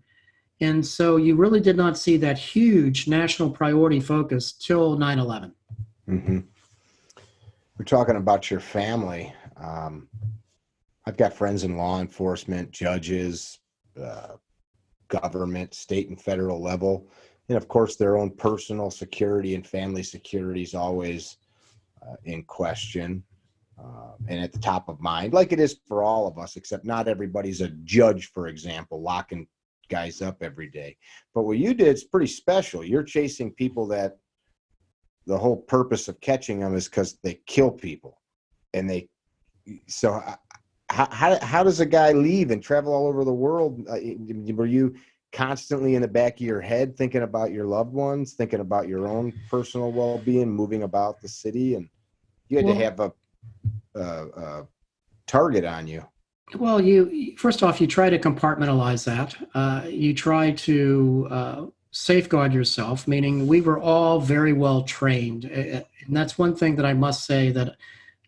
And so you really did not see that huge national priority focus till 9/11. Mm-hmm. We're talking about your family. I've got friends in law enforcement, judges, government, state and federal level. And of course, their own personal security and family security is always in question and at the top of mind, like it is for all of us, except not everybody's a judge, for example, locking guys up every day. But what you did is pretty special. You're chasing people that the whole purpose of catching them is because they kill people. And how does a guy leave and travel all over the world? Were you constantly in the back of your head thinking about your loved ones, thinking about your own personal well-being, moving about the city? And you had to have a target on you. Well, first off, you try to compartmentalize that. You try to safeguard yourself, meaning we were all very well trained. And that's one thing that I must say that,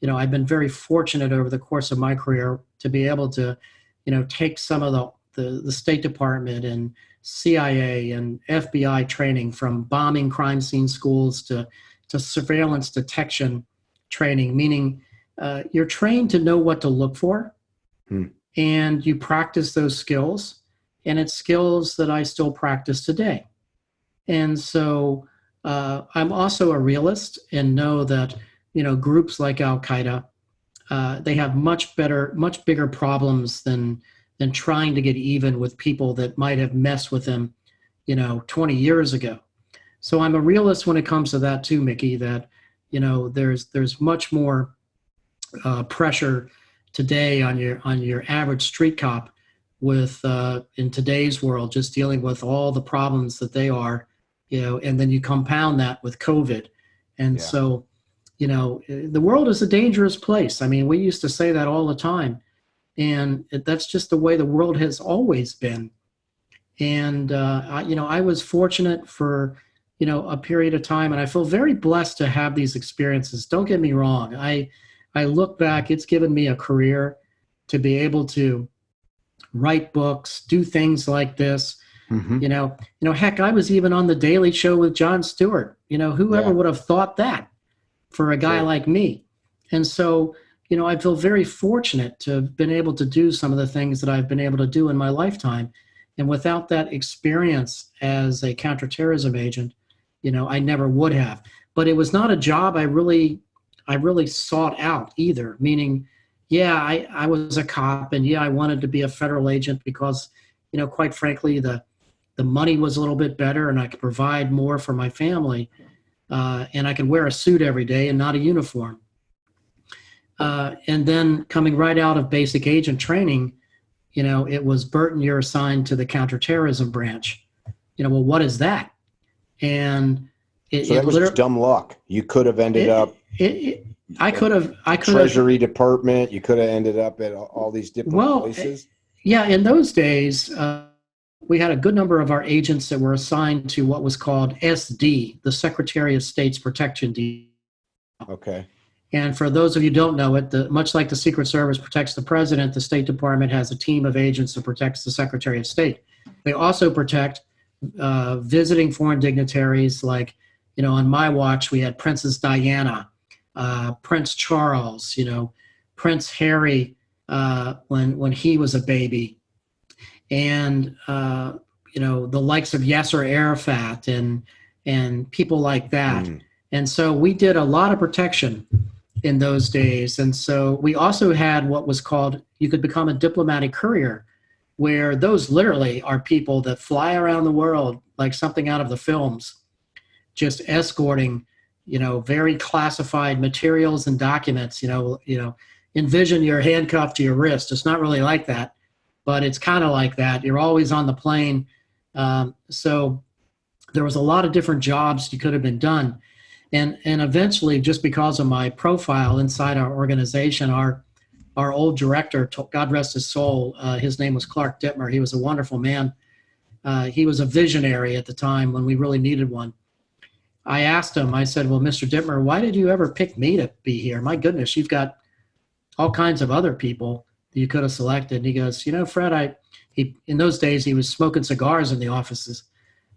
I've been very fortunate over the course of my career to be able to, take some of the State Department and CIA and FBI training, from bombing crime scene schools to surveillance detection training, meaning you're trained to know what to look for. And you practice those skills, and it's skills that I still practice today. And so I'm also a realist and know that, groups like Al-Qaeda, they have much bigger problems than trying to get even with people that might have messed with them, 20 years ago. So I'm a realist when it comes to that too, Mickey, that, there's much more pressure today on your average street cop with in today's world, just dealing with all the problems that they are, and then you compound that with COVID. And so, the world is a dangerous place. I mean, we used to say that all the time, and that's just the way the world has always been. And, I was fortunate for, a period of time, and I feel very blessed to have these experiences. Don't get me wrong. I look back, it's given me a career to be able to write books, do things like this. Mm-hmm. Heck, I was even on the Daily Show with Jon Stewart. Whoever would have thought that for a guy like me? And so, I feel very fortunate to have been able to do some of the things that I've been able to do in my lifetime. And without that experience as a counterterrorism agent, I never would have. But it was not a job I really sought out either, meaning, I was a cop, and I wanted to be a federal agent because, quite frankly, the money was a little bit better and I could provide more for my family, and I could wear a suit every day and not a uniform. And then coming right out of basic agent training, it was, Burton, you're assigned to the counterterrorism branch. Well, what is that? And so that was just dumb luck. You could have ended up. I could have Treasury Department. You could have ended up at all these different places. Yeah, in those days, we had a good number of our agents that were assigned to what was called SD, the Secretary of State's Protection Detail. Okay. And for those of you who don't know it, much like the Secret Service protects the president, the State Department has a team of agents that protects the Secretary of State. They also protect visiting foreign dignitaries, like, on my watch, we had Princess Diana, Prince Charles, Prince Harry when he was a baby, and the likes of Yasser Arafat and people like that. And so we did a lot of protection in those days. And so we also had what was called, you could become a diplomatic courier, where those literally are people that fly around the world like something out of the films, just escorting very classified materials and documents. Envision you're handcuffed to your wrist. It's not really like that, but it's kind of like that. You're always on the plane. So there was a lot of different jobs you could have been done. And eventually, just because of my profile inside our organization, our old director, God rest his soul, his name was Clark Dittmer. He was a wonderful man. He was a visionary at the time when we really needed one. I asked him, I said, well, Mr. Dittmer, why did you ever pick me to be here? My goodness, you've got all kinds of other people that you could have selected. And he goes, Fred, in those days, he was smoking cigars in the offices.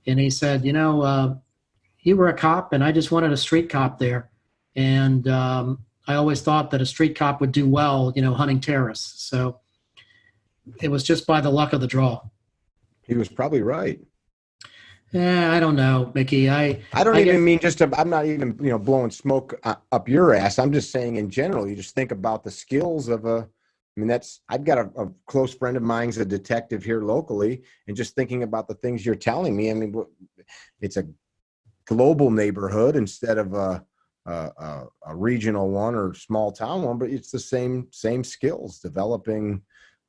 And he said, you were a cop and I just wanted a street cop there. And I always thought that a street cop would do well, hunting terrorists. So it was just by the luck of the draw. He was probably right. Yeah, I don't know, Mickey. I'm not even, blowing smoke up your ass. I'm just saying in general, you just think about the skills of I've got a close friend of mine who's a detective here locally, and just thinking about the things you're telling me, it's a global neighborhood instead of a regional one or small town one, but it's the same skills, developing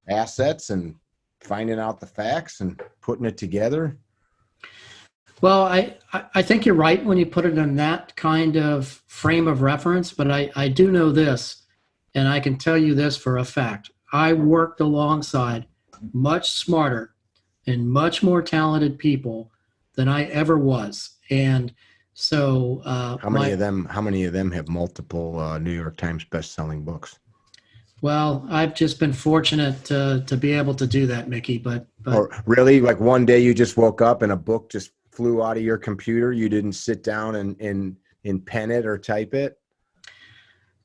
assets and finding out the facts and putting it together. Well, I think you're right when you put it in that kind of frame of reference, but I do know this, and I can tell you this for a fact. I worked alongside much smarter and much more talented people than I ever was. And so how many of them have multiple New York Times best-selling books? Well, I've just been fortunate to be able to do that, Mickey. But or really, like one day you just woke up and a book just flew out of your computer. You didn't sit down and pen it or type it.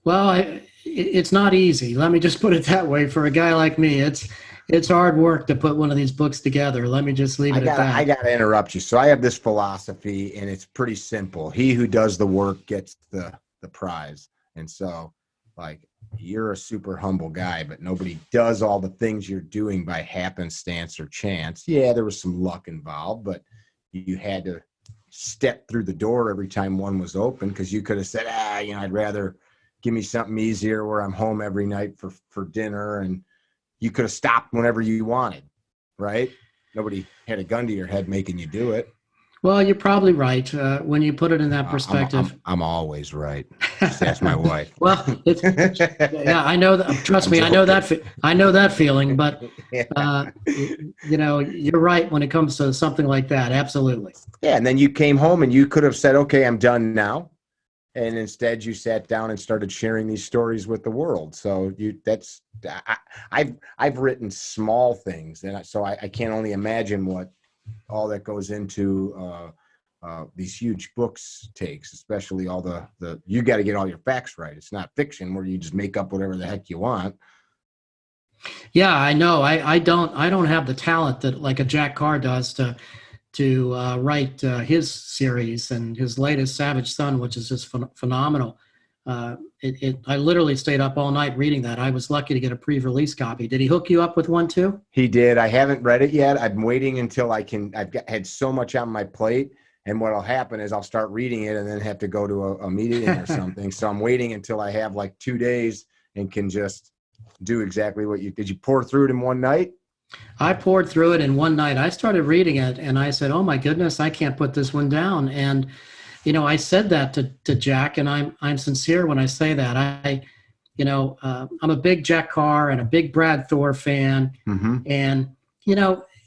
Well, it's not easy. Let me just put it that way. For a guy like me, it's hard work to put one of these books together. Let me just leave it at that. I got to interrupt you. So I have this philosophy, and it's pretty simple. He who does the work gets the prize. And so, like, you're a super humble guy, but nobody does all the things you're doing by happenstance or chance. Yeah, there was some luck involved, but you had to step through the door every time one was open, because you could have said, I'd rather give me something easier where I'm home every night for dinner. And you could have stopped whenever you wanted, right? Nobody had a gun to your head making you do it. Well, you're probably right when you put it in that perspective. I'm always right. Just ask my wife. Well, yeah, I know that. Trust me, I know that feeling. But you're right when it comes to something like that. Absolutely. Yeah, and then you came home and you could have said, "Okay, I'm done now," and instead you sat down and started sharing these stories with the world. So I've written small things, and so I can't only imagine what all that goes into these huge books takes, especially all the you got to get all your facts right. It's not fiction where you just make up whatever the heck you want. Yeah, I know. I don't have the talent that like a Jack Carr does to write his series and his latest Savage Son, which is just phenomenal. I literally stayed up all night reading that. I was lucky to get a pre-release copy. Did he hook you up with one too? He did. I haven't read it yet. I'm waiting until had so much on my plate, and what'll happen is I'll start reading it and then have to go to a meeting or something. So I'm waiting until I have like 2 days and can just do exactly what did you pour through it in one night? I poured through it in one night. I started reading it and I said, oh my goodness, I can't put this one down. And I said that to Jack, and I'm sincere when I say that. I'm a big Jack Carr and a big Brad Thor fan. Mm-hmm. And,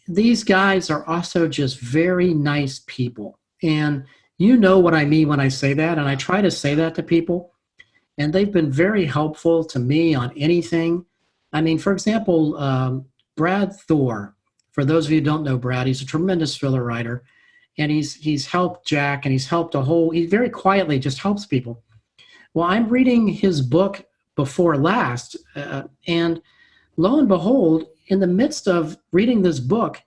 these guys are also just very nice people. And you know what I mean when I say that. And I try to say that to people. And they've been very helpful to me on anything. I mean, for example, Brad Thor, for those of you who don't know Brad, he's a tremendous thriller writer. And he's helped Jack, and he's helped he very quietly just helps people. Well, I'm reading his book before last, and lo and behold, in the midst of reading this book,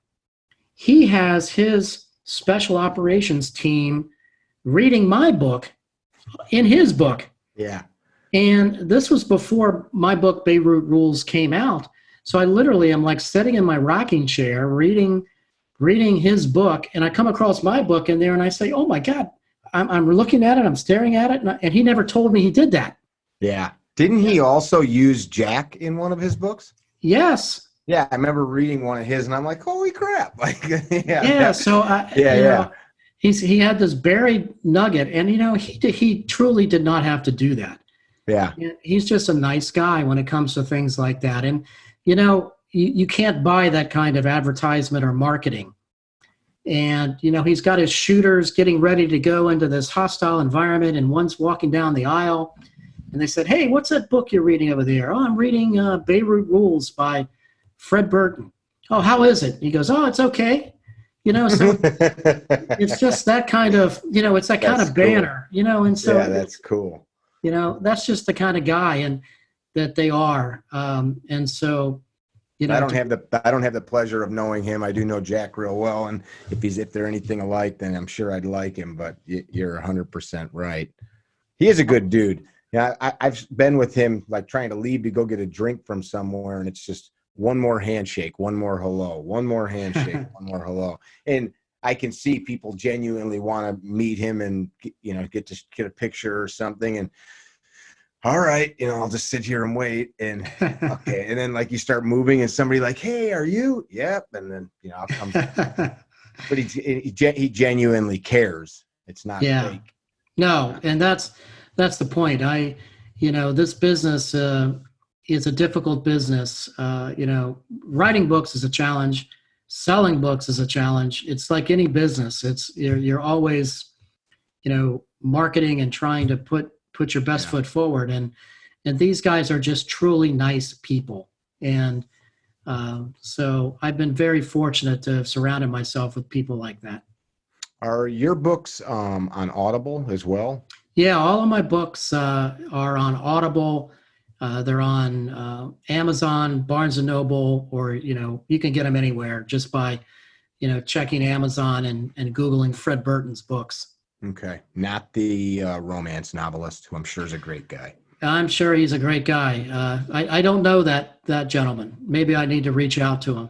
he has his special operations team reading my book in his book. Yeah. And this was before my book, Beirut Rules, came out. So I literally am like sitting in my rocking chair reading his book, and I come across my book in there and I say, oh my God, I'm looking at it, I'm staring at it, and he never told me he did that. Yeah. Didn't he also use Jack in one of his books? Yes. Yeah, I remember reading one of his, and I'm like, "Holy crap!" Like, Yeah. So he had this buried nugget, and he truly did not have to do that. yeah, He's just a nice guy when it comes to things like that, and you can't buy that kind of advertisement or marketing. And he's got his shooters getting ready to go into this hostile environment, and one's walking down the aisle, and they said, "Hey, what's that book you're reading over there?" "Oh, I'm reading Beirut Rules by Fred Burton." "Oh, how is it?" He goes, "Oh, it's okay." So it's just that kind of, it's that kind That's of banner, and so yeah, that's cool. that's just the kind of guy and that they are. And so, I don't have the pleasure of knowing him. I do know Jack real well, and if they're anything alike, then I'm sure I'd like him. But you're 100% right. He is a good dude. Yeah, I've been with him, like trying to leave to go get a drink from somewhere, and it's just one more handshake, one more hello, one more handshake, one more hello, and I can see people genuinely want to meet him and get a picture or something, and all right, I'll just sit here and wait, and okay, and then like you start moving, and somebody like, "Hey, are you?" "Yep," and then I'll come. But he genuinely cares. It's not fake. No, and that's the point. This business is a difficult business. Writing books is a challenge. Selling books is a challenge. It's like any business. You're always, marketing and trying to put your best foot forward. And these guys are just truly nice people. And so I've been very fortunate to have surrounded myself with people like that. Are your books on Audible as well? Yeah, all of my books are on Audible. They're on Amazon, Barnes and Noble, or you can get them anywhere just by checking Amazon and Googling Fred Burton's books. Okay, not the romance novelist, who I'm sure is a great guy. I'm sure he's a great guy. I don't know that gentleman. Maybe I need to reach out to him.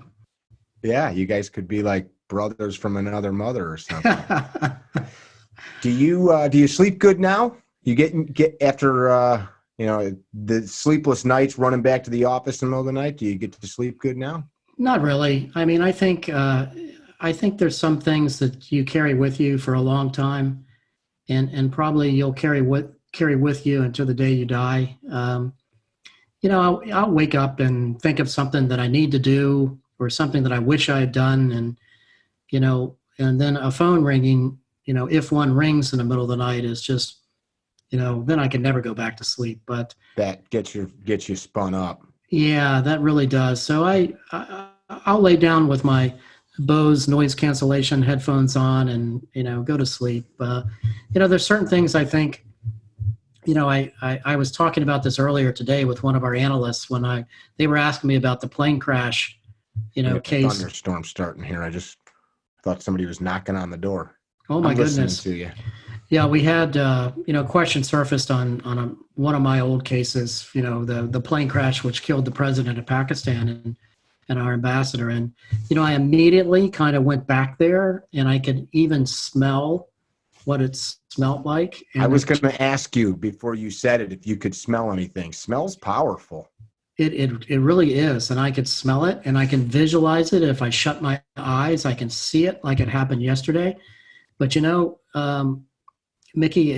Yeah, you guys could be like brothers from another mother or something. Do you sleep good now? You get after the sleepless nights running back to the office in the middle of the night? Do you get to sleep good now? Not really. I mean, I think there's some things that you carry with you for a long time, and probably you'll carry with you until the day you die. I'll wake up and think of something that I need to do or something that I wish I had done, and then a phone ringing. If one rings in the middle of the night is just, then I can never go back to sleep. But that gets you spun up. Yeah, that really does. So I'll lay down with my Bose noise cancellation headphones on and go to sleep. There's certain things I think. I was talking about this earlier today with one of our analysts when they were asking me about the plane crash, case. Thunderstorm starting here. I just thought somebody was knocking on the door. Oh my goodness! Listening to you. Yeah, we had question surfaced on one of my old cases. The plane crash which killed the president of Pakistan and our ambassador. And I immediately kind of went back there, and I could even smell what it smelled like. And I was going to ask you before you said it if you could smell anything. Smells powerful. It really is, and I could smell it, and I can visualize it. If I shut my eyes, I can see it like it happened yesterday. But Mickey,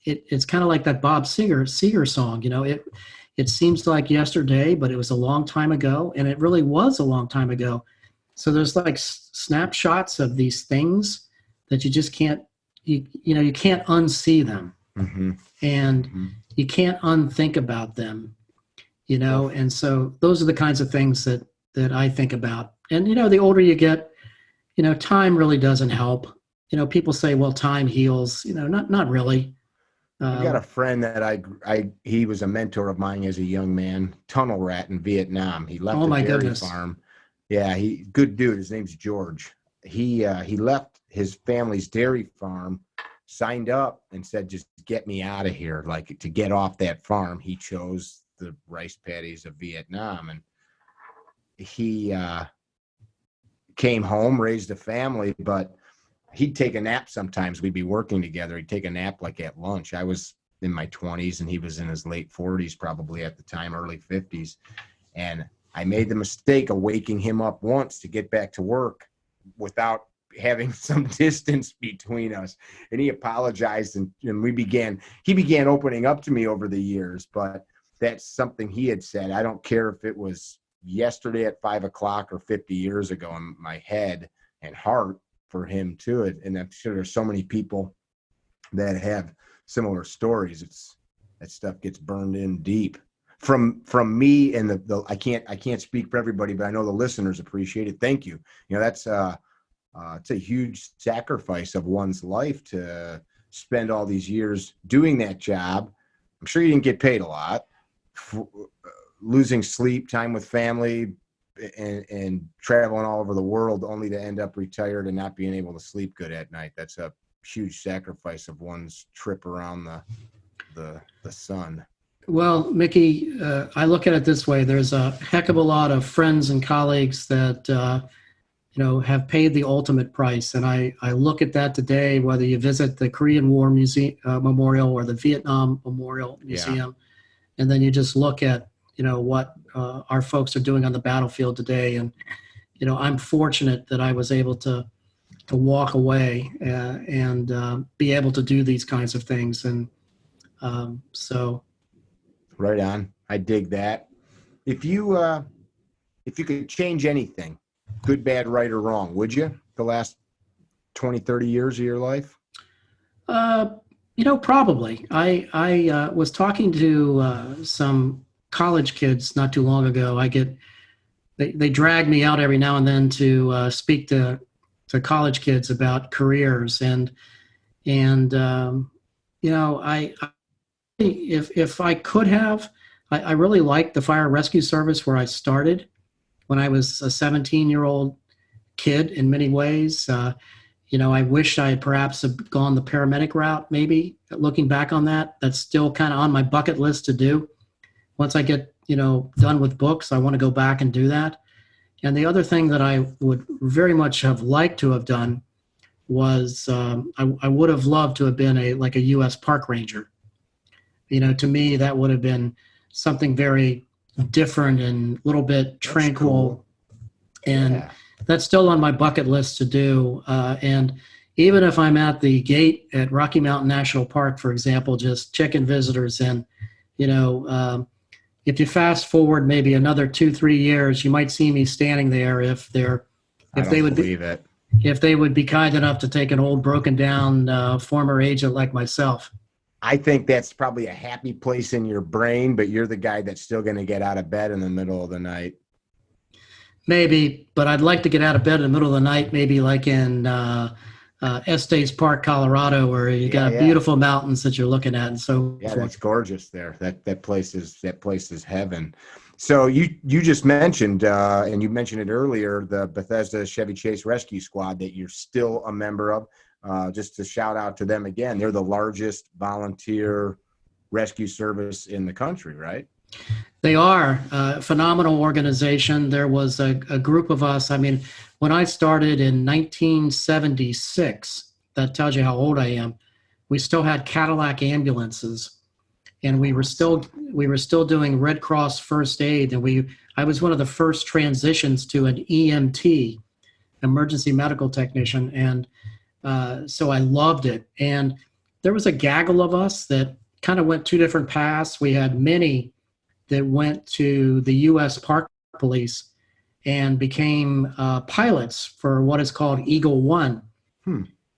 it's kind of like that Bob Seger song. It seems like yesterday, but it was a long time ago, and it really was a long time ago. So there's like snapshots of these things that you just can't, you can't unsee them, and you can't unthink about them, And so those are the kinds of things that I think about. And the older you get, time really doesn't help. People say, well, time heals, not really. I got a friend that he was a mentor of mine as a young man, tunnel rat in Vietnam. He left a dairy farm. Yeah, good dude. His name's George. He left his family's dairy farm, signed up and said, just get me out of here. Like, to get off that farm, he chose the rice paddies of Vietnam. And he came home, raised a family, but he'd take a nap sometimes. We'd be working together. He'd take a nap like at lunch. I was in my 20s and he was in his late 40s probably at the time, early 50s. And I made the mistake of waking him up once to get back to work without having some distance between us. And he apologized, and he began opening up to me over the years. But that's something he had said. I don't care if it was yesterday at 5 o'clock or 50 years ago, in my head and heart for him too. And I'm sure there's so many people that have similar stories. That stuff gets burned in deep. From me and I can't speak for everybody, but I know the listeners appreciate it. Thank you. That's it's a huge sacrifice of one's life to spend all these years doing that job. I'm sure you didn't get paid a lot, losing sleep, time with family, and traveling all over the world, only to end up retired and not being able to sleep good at night. That's a huge sacrifice of one's trip around the sun. Well, Mickey, I look at it this way. There's a heck of a lot of friends and colleagues that, have paid the ultimate price. And I look at that today, whether you visit the Korean War Museum Memorial or the Vietnam Memorial Museum, and then you just look at, what our folks are doing on the battlefield today. And, I'm fortunate that I was able to walk away and be able to do these kinds of things. And so. Right on. I dig that. If you could change anything, good, bad, right, or wrong, would you? The last 20, 30 years of your life? Probably. I was talking to some college kids not too long ago. They drag me out every now and then to speak to college kids about careers, and if I could have, I really liked the fire rescue service where I started when I was a 17-year-old kid in many ways. I wish I had perhaps have gone the paramedic route, maybe. Looking back on that, that's still kind of on my bucket list to do. Once I get, done with books, I want to go back and do that. And the other thing that I would very much have liked to have done was I would have loved to have been a U.S. park ranger. To me, that would have been something very different and a little bit tranquil. Cool. And that's still on my bucket list to do. And even if I'm at the gate at Rocky Mountain National Park, for example, just checking visitors in, if you fast forward maybe another 2-3 years, you might see me standing there if they would be kind enough to take an old broken down former agent like myself. I think that's probably a happy place in your brain, but you're the guy that's still going to get out of bed in the middle of the night. Maybe, but I'd like to get out of bed in the middle of the night, maybe like in Estes Park, Colorado, where you got beautiful mountains that you're looking at, and so forth. That's gorgeous there. That place is heaven. So you just mentioned, and you mentioned it earlier, the Bethesda Chevy Chase Rescue Squad that you're still a member of. Just to shout out to them again, they're the largest volunteer rescue service in the country, right? They are a phenomenal organization. There was a group of us. I mean, when I started in 1976, that tells you how old I am, we still had Cadillac ambulances, and we were still doing Red Cross first aid. And I was one of the first transitions to an EMT, emergency medical technician, and so I loved it. And there was a gaggle of us that kind of went two different paths. We had many that went to the U.S. Park Police and became pilots for what is called Eagle One.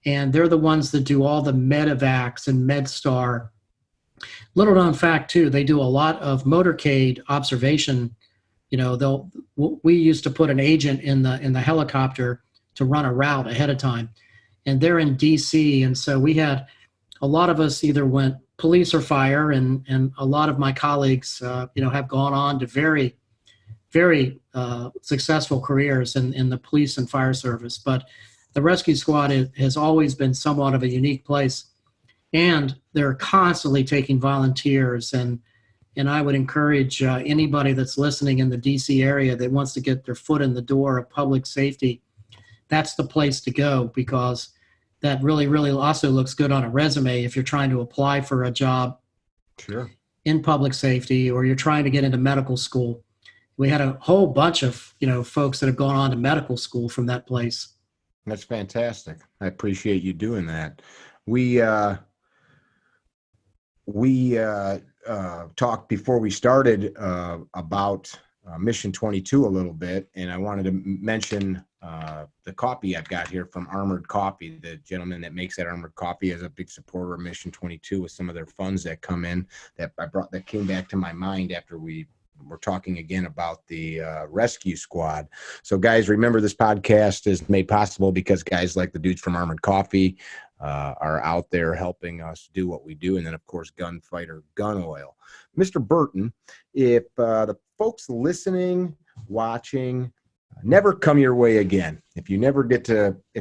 And they're the ones that do all the medevacs and MedStar. Little known fact too, they do a lot of motorcade observation. We used to put an agent in the helicopter to run a route ahead of time. And they're in DC, and so we had a lot of us either went police or fire, and a lot of my colleagues, have gone on to very, very successful careers in the police and fire service. But the rescue squad has always been somewhat of a unique place, and they're constantly taking volunteers. And I would encourage anybody that's listening in the DC area that wants to get their foot in the door of public safety, that's the place to go, because that really, really also looks good on a resume if you're trying to apply for a job Sure. in public safety, or you're trying to get into medical school. We had a whole bunch of, folks that have gone on to medical school from that place. That's fantastic. I appreciate you doing that. We talked before we started about Mission 22 a little bit, and I wanted to mention the coffee I've got here from Armored Coffee. The gentleman that makes that Armored Coffee is a big supporter of Mission 22 with some of their funds that come in that came back to my mind after we're talking again about the rescue squad. So guys, remember, this podcast is made possible because guys like the dudes from Armored Coffee are out there helping us do what we do. And then, of course, Gunfighter Gun Oil. Mr. Burton, if the folks listening, watching, never come your way again, if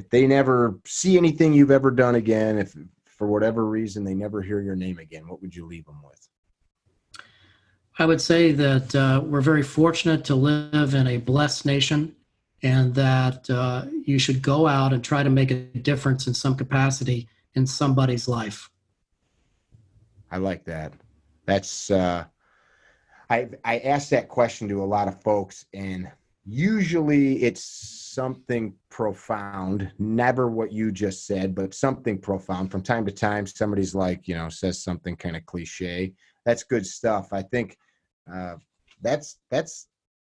they never see anything you've ever done again, if for whatever reason they never hear your name again, what would you leave them with? I would say that we're very fortunate to live in a blessed nation, and that you should go out and try to make a difference in some capacity in somebody's life. I like that. That's I asked that question to a lot of folks, and usually it's something profound, never what you just said, but something profound. From time to time, somebody's like, says something kind of cliche. That's good stuff. I think that's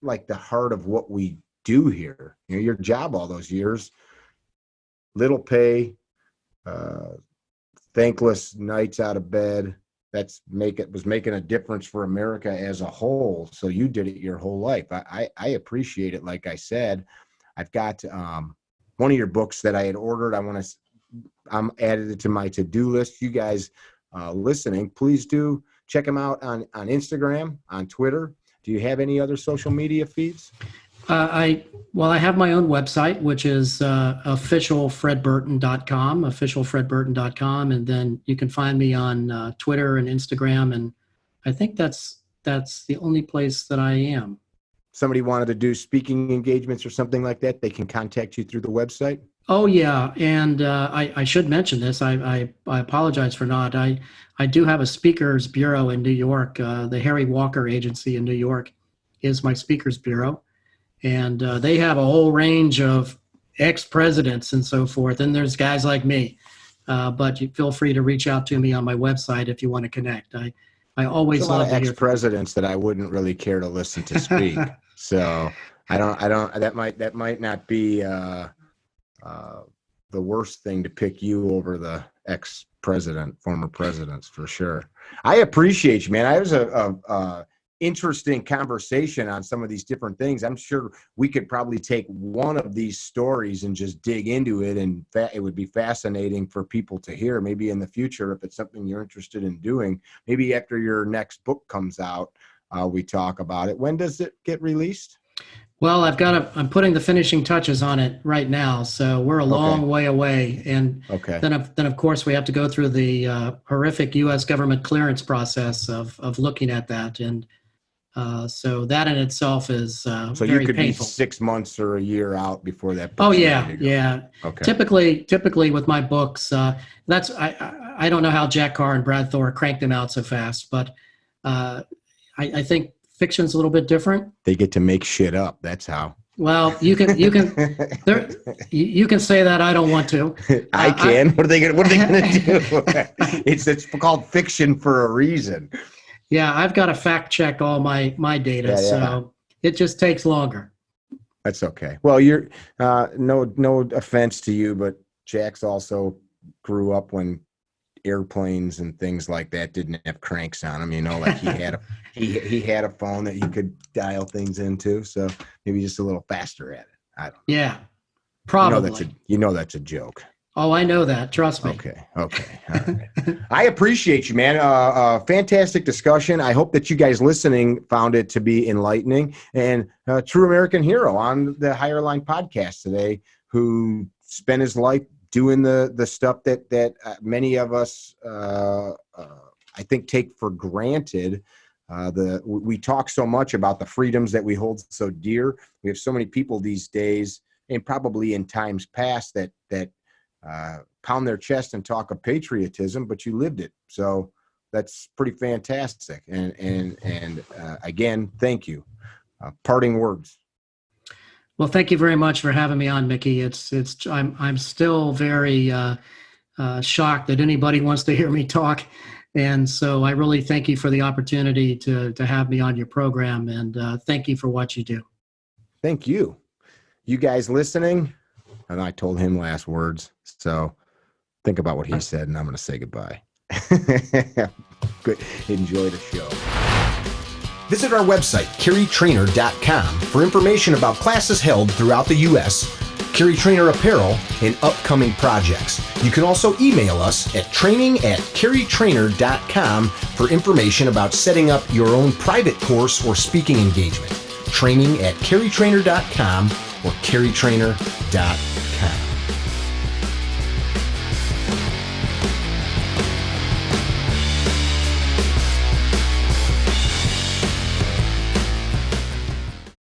like the heart of what we do here. Your job all those years, little pay, thankless nights out of bed. Was making a difference for America as a whole. So you did it your whole life. I appreciate it. Like I said, I've got one of your books that I had ordered. I'm added it to my to-do list. You guys listening, please do check them out on Instagram, on Twitter. Do you have any other social media feeds? I have my own website, which is officialfredburton.com, and then you can find me on Twitter and Instagram, and I think that's the only place that I am. Somebody wanted to do speaking engagements or something like that, they can contact you through the website? Oh, yeah, and I should mention this. I apologize for not. I do have a speakers bureau in New York. The Harry Walker Agency in New York is my speakers bureau. And they have a whole range of ex-presidents and so forth. And there's guys like me. But you feel free to reach out to me on my website if you want to connect. I always love to hear. There's a lot of ex-presidents that I wouldn't really care to listen to speak. So I don't. That might not be the worst thing to pick you over the former presidents, for sure. I appreciate you, man. I was a interesting conversation on some of these different things. I'm sure we could probably take one of these stories and just dig into it, and it would be fascinating for people to hear. Maybe in the future, if it's something you're interested in doing, maybe after your next book comes out, we talk about it. When does it get released? Well, I'm putting the finishing touches on it right now, so we're a long way away. And then of course we have to go through the horrific U.S. government clearance process of looking at that, and so that in itself is so very you could painful. Be 6 months or a year out before that. Oh yeah. Okay. Typically with my books, I don't know how Jack Carr and Brad Thor cranked them out so fast, but I think fiction's a little bit different. They get to make shit up. That's how. Well, you can say that. I don't want to. I can. What are they gonna do? It's called fiction for a reason. Yeah, I've got to fact check all my data, so it just takes longer. That's okay. Well, you're no offense to you, but Jack's also grew up when airplanes and things like that didn't have cranks on them. Like he had a phone that you could dial things into, so maybe just a little faster at it. I don't know. Yeah, probably. That's a joke. Oh, I know that. Trust me. Okay. All right. I appreciate you, man. Fantastic discussion. I hope that you guys listening found it to be enlightening, and a true American hero on the Higher Line podcast today, who spent his life doing the stuff that many of us, I think, take for granted. We talk so much about the freedoms that we hold so dear. We have so many people these days, and probably in times past, that pound their chest and talk of patriotism, but you lived it. So that's pretty fantastic. And again, thank you. Parting words. Well, thank you very much for having me on, Mickey. I'm still very shocked that anybody wants to hear me talk. And so I really thank you for the opportunity to have me on your program, and thank you for what you do. Thank you. You guys listening, and I told him last words, so think about what he said, and I'm going to say goodbye. Good. Enjoy the show. Visit our website, CarryTrainer.com, for information about classes held throughout the U.S., CarryTrainer apparel, and upcoming projects. You can also email us at training@CarryTrainer.com for information about setting up your own private course or speaking engagement. Training@CarryTrainer.com or CarryTrainer.com.